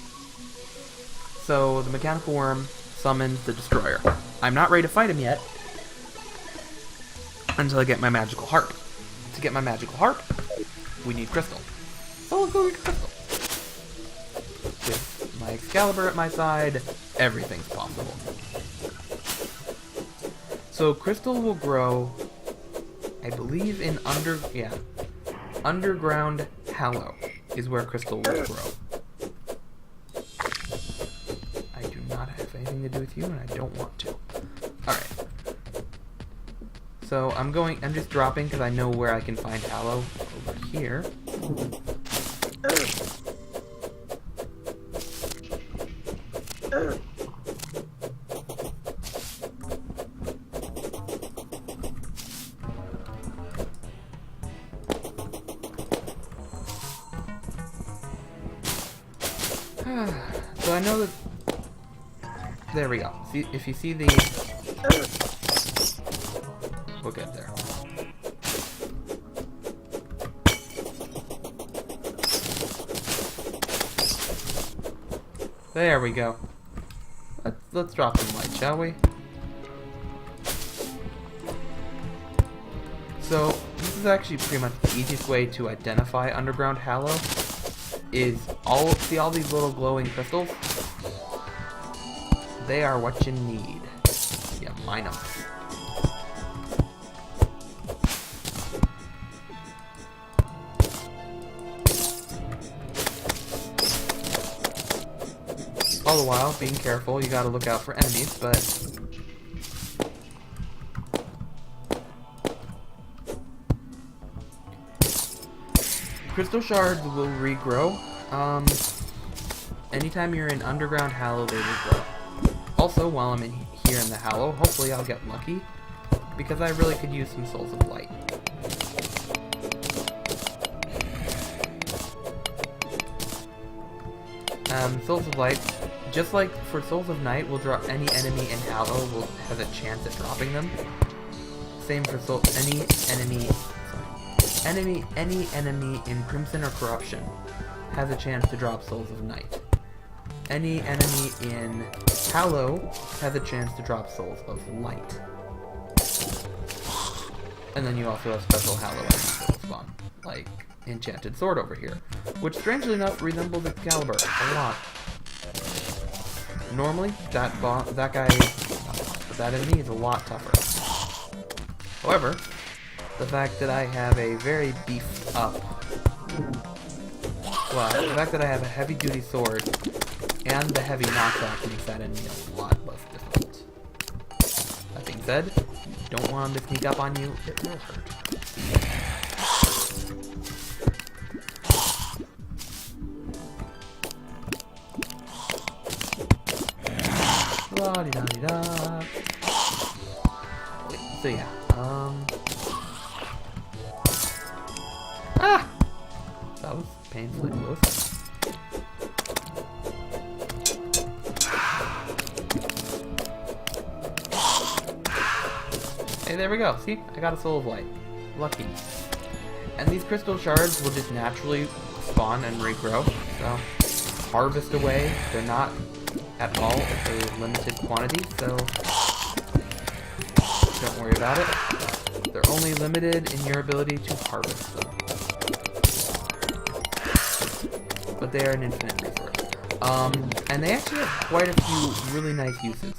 So, the mechanical worm summons the destroyer. I'm not ready to fight him yet until I get my magical harp. To get my magical harp, we need crystal. So let's go get crystal. With my Excalibur at my side, everything's possible. So crystal will grow, I believe in underground hallow is where crystal will grow. I do not have anything to do with you, and I don't want to. Alright. So I'm just dropping because I know where I can find hallow over here. So I know that... There we go. See, if you see the... We'll get there. There we go. Let's drop some light, shall we? So, this is actually pretty much the easiest way to identify underground hallow. Is see all these little glowing crystals? They are what you need. Yeah, mine them. All the while, being careful, you gotta look out for enemies, but... Crystal shards will regrow. Anytime you're in underground hallow, they will grow. Also, while I'm here in the hallow, hopefully I'll get lucky, because I really could use some souls of light. Souls of light, just like for souls of night, will drop any enemy in hallow has a chance at dropping them. Same for any enemy in Crimson or Corruption has a chance to drop Souls of Night. any enemy in Hallow has a chance to drop souls of light. And then you also have special Hallow enemies that will spawn, like Enchanted Sword over here, which strangely enough resembles Excalibur a lot. Normally, that enemy is a lot tougher. However, the fact that I have a very beefed up, the fact that I have a heavy-duty sword and the heavy knockback makes that enemy a lot less difficult. That being said, you don't want him to sneak up on you, it will hurt. La-di-da-di-da. Okay, so yeah, that was painfully close. Hey, there we go. See? I got a Soul of Light. Lucky. And these crystal shards will just naturally spawn and regrow, so harvest away. They're not at all a limited quantity, so don't worry about it. They're only limited in your ability to harvest them. But they are an infinite resource. And they actually have quite a few really nice uses.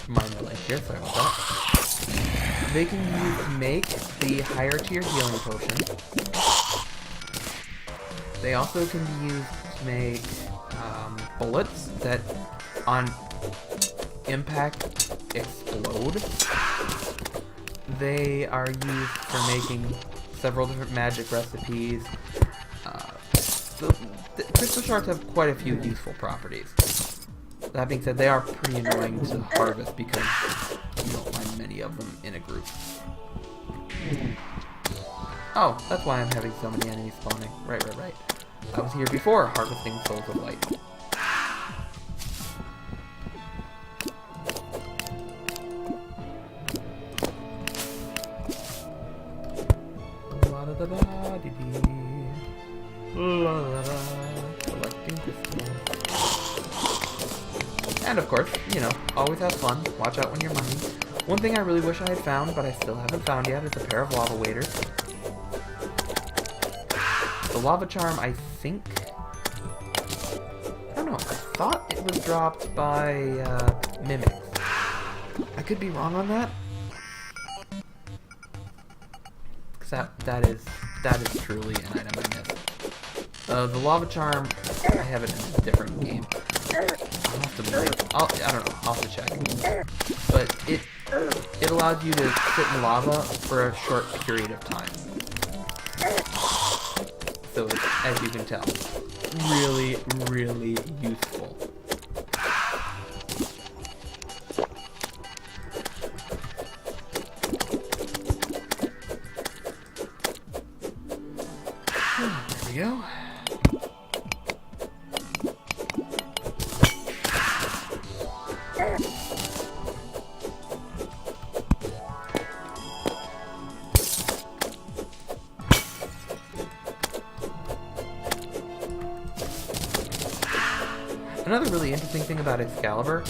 Minor link here, sorry about that. They can be used to make the higher tier healing potion. They also can be used to make bullets that on impact explode. They are used for making several different magic recipes. So the crystal shards have quite a few useful properties. That being said, they are pretty annoying to harvest because you don't find many of them in a group. Oh, that's why I'm having so many enemies spawning. Right. I was here before harvesting Souls of Light. Collecting crystals. And of course, you know, always have fun. Watch out when you're mining. One thing I really wish I had found, but I still haven't found yet, is a pair of lava waders. The lava charm, I think... I don't know, I thought it was dropped by mimics. I could be wrong on that. Because that is truly an item I missed. The lava charm, I have it in a different game. I don't know, I'll have to check. But it allows you to sit in lava for a short period of time. So it's, as you can tell, really, really useful. There we go. Another really interesting thing about Excalibur,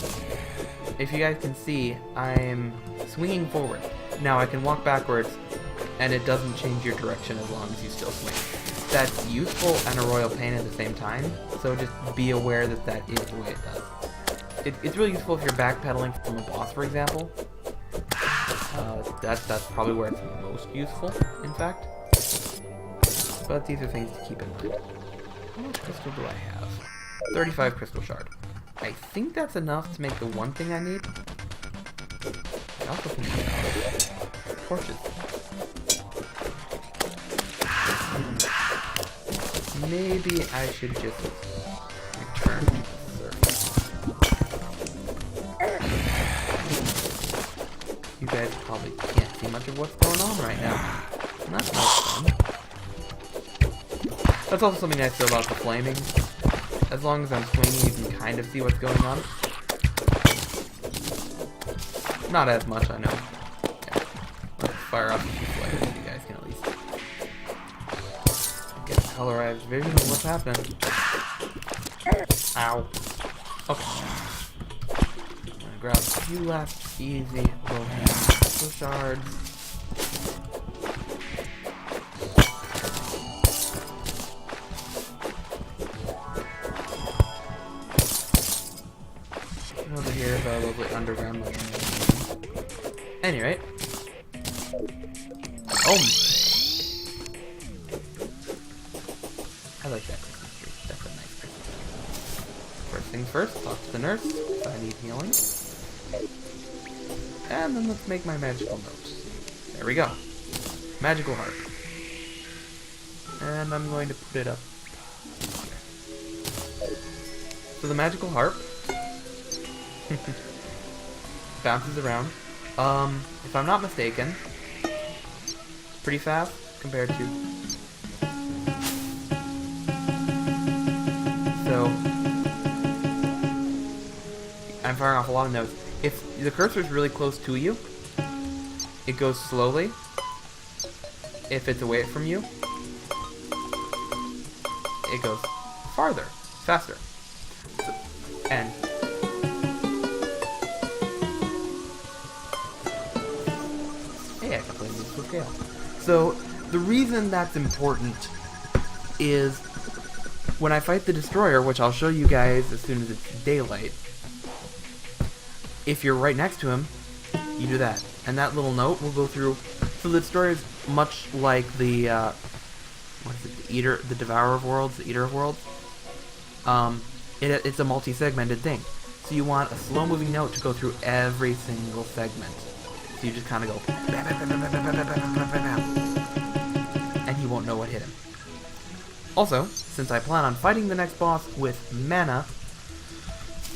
if you guys can see, I'm swinging forward. Now I can walk backwards, and it doesn't change your direction as long as you still swing. That's useful and a royal pain at the same time, so just be aware that that is the way it does. It's really useful if you're backpedaling from a boss, for example. That's probably where it's most useful, in fact. But these are things to keep in mind. How much crystal do I have? 35 crystal shard. I think that's enough to make the one thing I need. I also can make torches. Maybe I should just return to the surface. You guys probably can't see much of what's going on right now. And that's not fun. That's also something nice about the flaming. As long as I'm swinging, you can kind of see what's going on. Not as much, I know. Yeah. Let's fire up a few flares so you guys can at least colorized vision of what's happening. Ow. Okay. I'm gonna grab a few left easy low-hand crystal shards. Over here is our lovely underground mine. Anyway. Oh! I like that Christmas tree. That's a nice Christmas tree. First things first, talk to the nurse if I need healing. And then let's make my magical notes. There we go. Magical harp. And I'm going to put it up here. So the magical harp bounces around. If I'm not mistaken, pretty fast compared to. So I'm firing off a lot of notes. If the cursor is really close to you, it goes slowly. If it's away from you, it goes farther, faster. So, and hey, I can play musical scale. So the reason that's important is when I fight the destroyer, which I'll show you guys as soon as it's daylight. If you're right next to him, you do that, and that little note will go through. So the destroyer is much like the what is it? The Eater, the Devourer of Worlds, the Eater of Worlds. It's a multi-segmented thing. So you want a slow-moving note to go through every single segment. So you just kind of go, and he won't know what hit him. Also, since I plan on fighting the next boss with mana,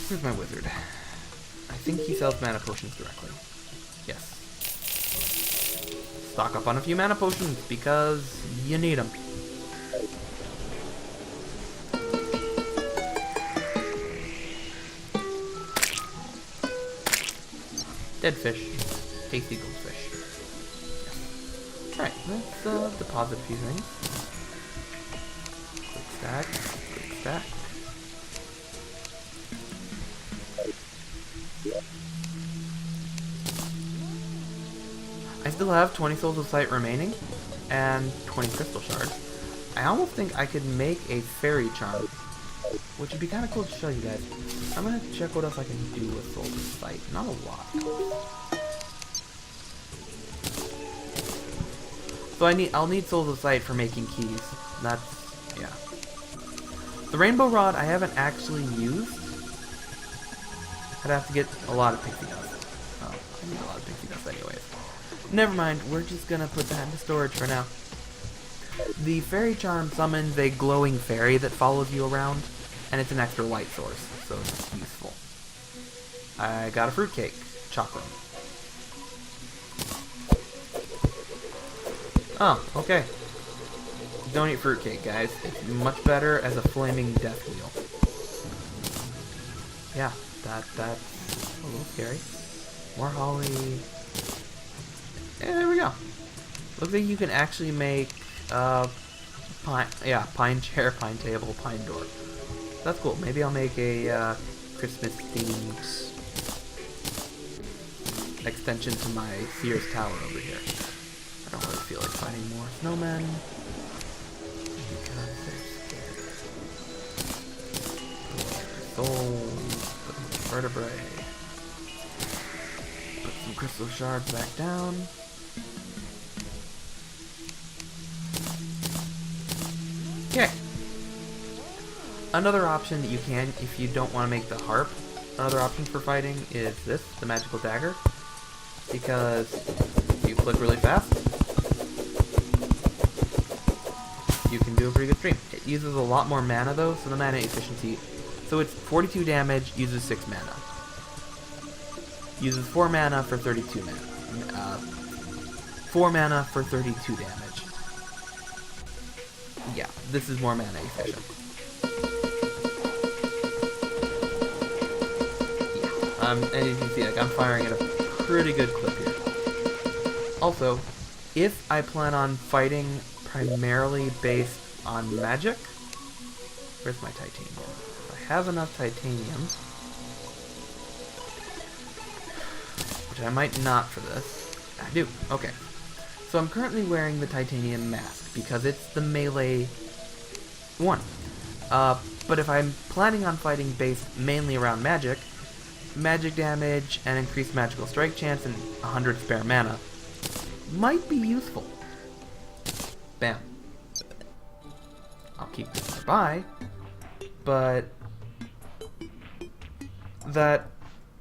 here's my wizard. I think he sells mana potions directly. Yes. Stock up on a few mana potions because you need them. Dead fish. Tasty goldfish. Yes. Alright, let's deposit a few things. Quick stack. Quick stack. I still have 20 souls of sight remaining and 20 crystal shards. I almost think I could make a fairy charm, which would be kind of cool to show you guys. I'm gonna check what else I can do with souls of sight. Not a lot. So I'll need souls of sight for making keys. That's, yeah. The rainbow rod I haven't actually used. I'd have to get a lot of pixie dust. Oh, I need a lot of pixie dust anyways. Never mind, we're just gonna put that into storage for now. The fairy charm summons a glowing fairy that follows you around, and it's an extra light source, so it's useful. I got a fruitcake. Chocolate. Oh, okay. Don't eat fruitcake, guys. It's much better as a flaming death wheel. Yeah, that's a little scary. More holly. Yeah, there we go. Looks like you can actually make pine chair, pine table, pine door. That's cool. Maybe I'll make a Christmas themed extension to my Sears Tower over here. I don't really feel like finding more snowmen because they're scared. Souls, put some vertebrae, put some crystal shards back down. Okay. Another option that you can, if you don't want to make the harp, another option for fighting is this, the magical dagger. Because if you click really fast, you can do a pretty good stream. It uses a lot more mana though, so the mana efficiency. So it's 42 damage, uses 6 mana. Uses 4 mana for 32 mana. 4 mana for 32 damage. Yeah, this is more mana efficient. Yeah, and you can see, like, I'm firing at a pretty good clip here. Also, if I plan on fighting primarily based on magic. Where's my titanium? If I have enough titanium, which I might not for this. I do. Okay. So I'm currently wearing the titanium mask because it's the melee one. But if I'm planning on fighting based mainly around magic damage and increased magical strike chance and 100 spare mana might be useful. Bam. I'll keep this nearby, but that,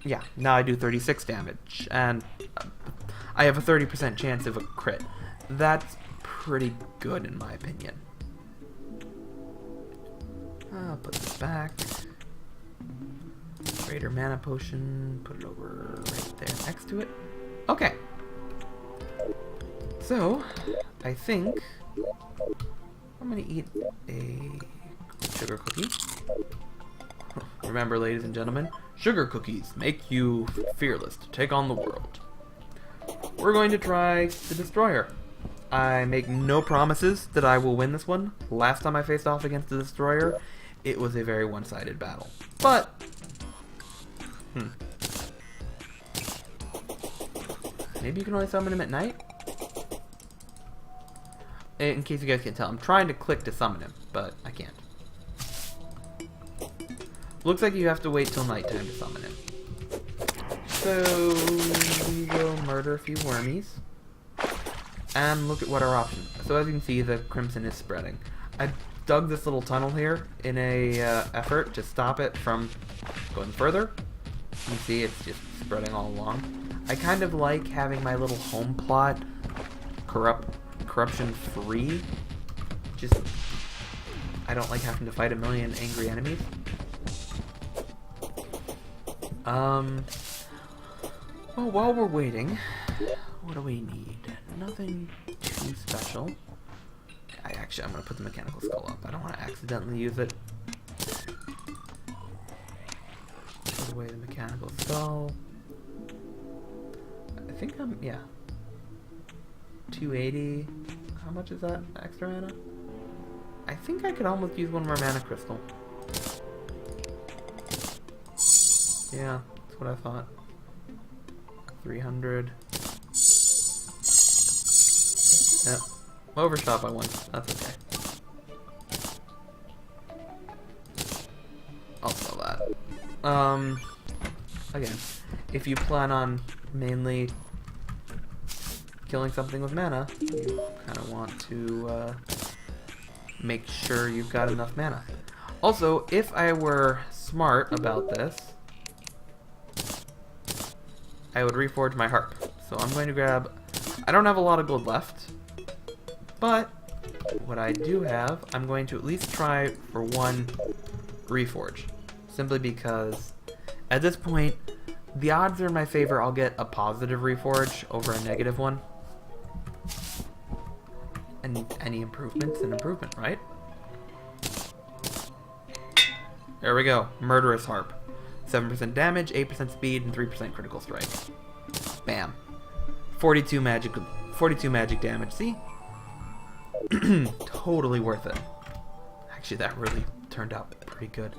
yeah, now I do 36 damage, and I have a 30% chance of a crit. That's pretty good in my opinion. I'll put this back. Greater mana potion, put it over right there next to it. Okay. So, I think I'm gonna eat a sugar cookie. Remember, ladies and gentlemen, sugar cookies make you fearless to take on the world. We're going to try the Destroyer. I make no promises that I will win this one. Last time I faced off against the Destroyer, it was a very one-sided battle. But, maybe you can only summon him at night? In case you guys can't tell, I'm trying to click to summon him, but I can't. Looks like you have to wait till nighttime to summon him. So, we will murder a few wormies. And look at what our options are. So as you can see, the crimson is spreading. I dug this little tunnel here in a effort to stop it from going further. You can see it's just spreading all along. I kind of like having my little home plot corruption free. Just, I don't like having to fight a million angry enemies. Well, while we're waiting, what do we need? Nothing too special. I'm gonna put the mechanical skull up. I don't want to accidentally use it. Put away the mechanical skull. I think yeah. 280. How much is that extra mana? I think I could almost use one more mana crystal. Yeah, that's what I thought. 300. Yep. Overshot by one. That's okay. I'll sell that. Again, if you plan on mainly killing something with mana, you kind of want to make sure you've got enough mana. Also, if I were smart about this, I would reforge my harp. So I'm going to grab... I don't have a lot of gold left, but what I do have, I'm going to at least try for one reforge. Simply because at this point, the odds are in my favor I'll get a positive reforge over a negative one. And any improvement's an improvement, right? There we go. Murderous Harp. 7% damage, 8% speed, and 3% critical strike. Bam. 42 magic damage. See? Totally worth it. Actually, that really turned out pretty good.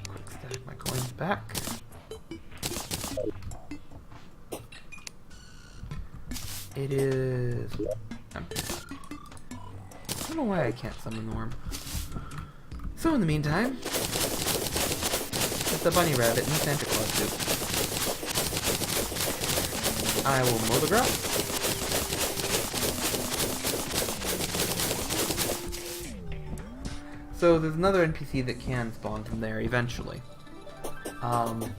Quick stack my coins back. It is... I don't know why I can't summon the worm. So in the meantime, it's the bunny rabbit and the Santa Claus suit. I will mow the grass. So there's another NPC that can spawn from there eventually. I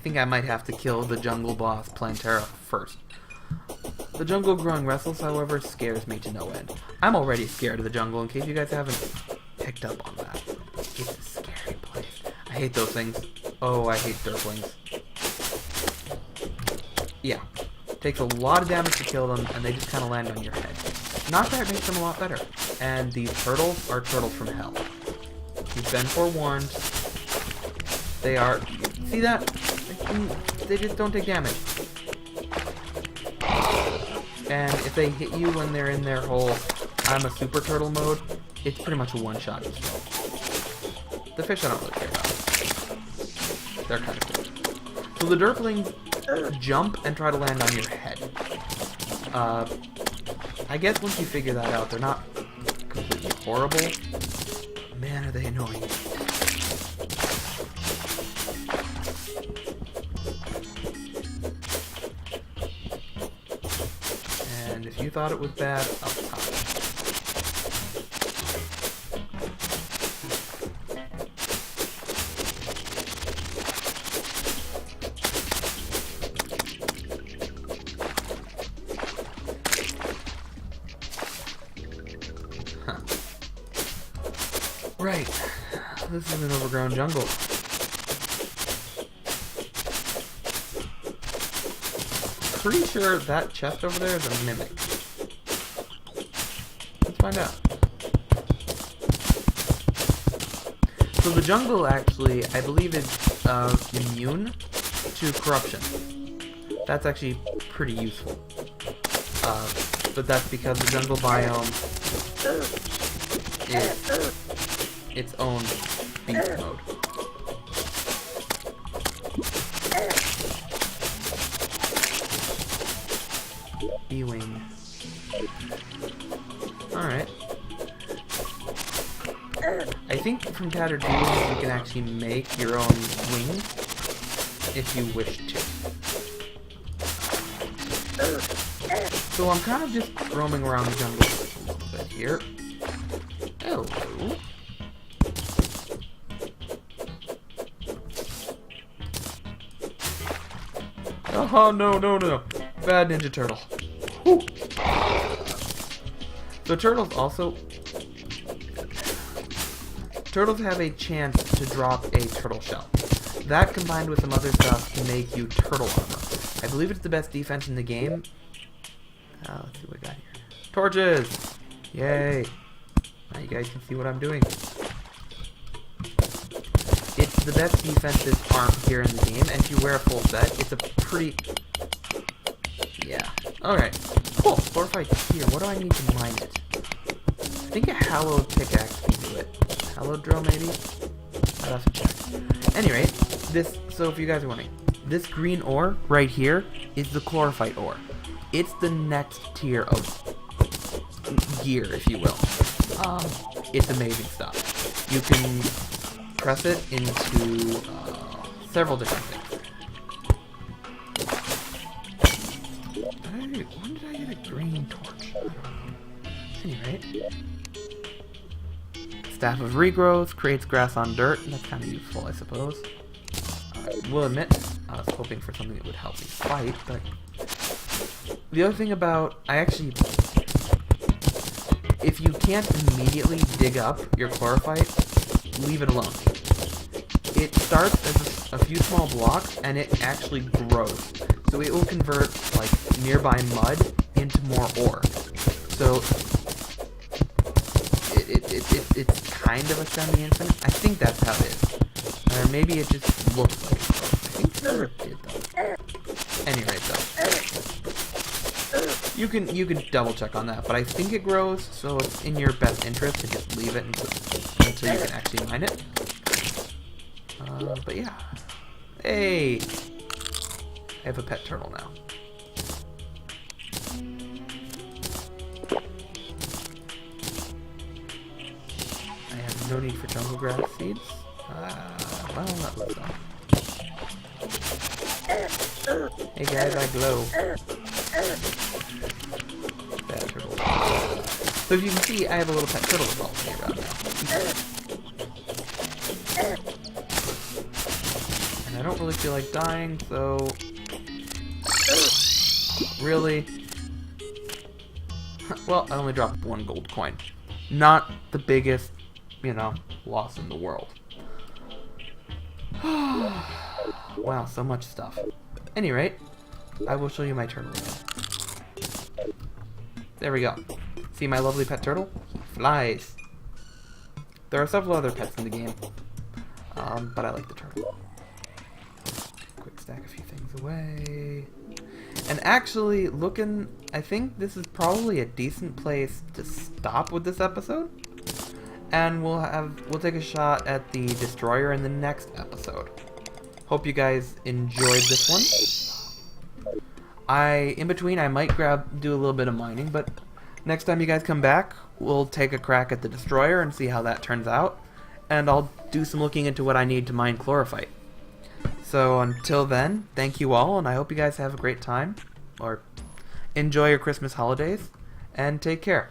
think I might have to kill the jungle boss Plantera first. The jungle growing restless, however, scares me to no end. I'm already scared of the jungle, in case you guys haven't picked up on that. It's a scary place. I hate those things. Oh, I hate derplings. Yeah. Takes a lot of damage to kill them, and they just kind of land on your head. Not that makes them a lot better. And these turtles are turtles from hell. You've been forewarned. They are... See that? They just don't take damage. And if they hit you when they're in their whole I'm a super turtle mode, it's pretty much a one-shot kill. The fish I don't really care about. They're kind of cool. So the derplings jump and try to land on your head. I guess once you figure that out, they're not completely horrible. Man, are they annoying. And if you thought it was bad, I'll stop. Huh. Right. This is an overgrown jungle. Pretty sure that chest over there is a mimic. Let's find out. So the jungle actually, I believe, is immune to corruption. That's actually pretty useful. But that's because the jungle biome is its own beast mode. E-wing. Alright. I think from tattered jewels you can actually make your own wing if you wish to. So I'm kind of just roaming around the jungle a little bit here. Hello. Oh, no. Bad Ninja Turtle. Whew. So turtles also... Turtles have a chance to drop a turtle shell. That combined with some other stuff can make you turtle armor. I believe it's the best defense in the game. Let's see what we got here. Torches! Yay! Now you guys can see what I'm doing. It's the best defensive arm here in the game, and if you wear a full set, it's a pretty... Yeah. Alright. Cool. Glorified here. What do I need to mine it? I think a hallowed pickaxe can do it. Hallowed drill, maybe? I'll have to check. Anyway, so if you guys are wondering, this green ore right here is the chlorophyte ore. It's the next tier of gear, if you will. It's amazing stuff. You can press it into several different things. When did I get a green torch? I don't know. Anyway. Staff of Regrowth creates grass on dirt. That's kind of useful, I suppose. I will admit, I was hoping for something that would help me fight, but... The other thing about... If you can't immediately dig up your chlorophyte, leave it alone. It starts as a few small blocks, and it actually grows. So it will convert, like, nearby mud into more ore. So... It's kind of a semi-infinite. I think that's how it is. Or maybe it just looks like it. I think it never did, though. Anyway, though. You can double check on that, but I think it grows, so it's in your best interest to just leave it until you can actually mine it. But yeah. Hey! I have a pet turtle now. No need for jungle grass seeds. Well, that looks dumb. Hey guys, I glow. Bad turtle. So if you can see, I have a little pet turtle following me around now. And I don't really feel like dying, so... Really? Well, I only dropped one gold coin. Not the biggest... loss in the world. Wow, so much stuff. At any rate, I will show you my turtle again. There we go. See my lovely pet turtle? He flies. There are several other pets in the game, but I like the turtle. Quick stack a few things away. And actually, I think this is probably a decent place to stop with this episode. And we'll take a shot at the destroyer in the next episode. Hope you guys enjoyed this one. In between, I might do a little bit of mining, but next time you guys come back, we'll take a crack at the destroyer and see how that turns out. And I'll do some looking into what I need to mine chlorophyte. So until then, thank you all, and I hope you guys have a great time, or enjoy your Christmas holidays, and take care.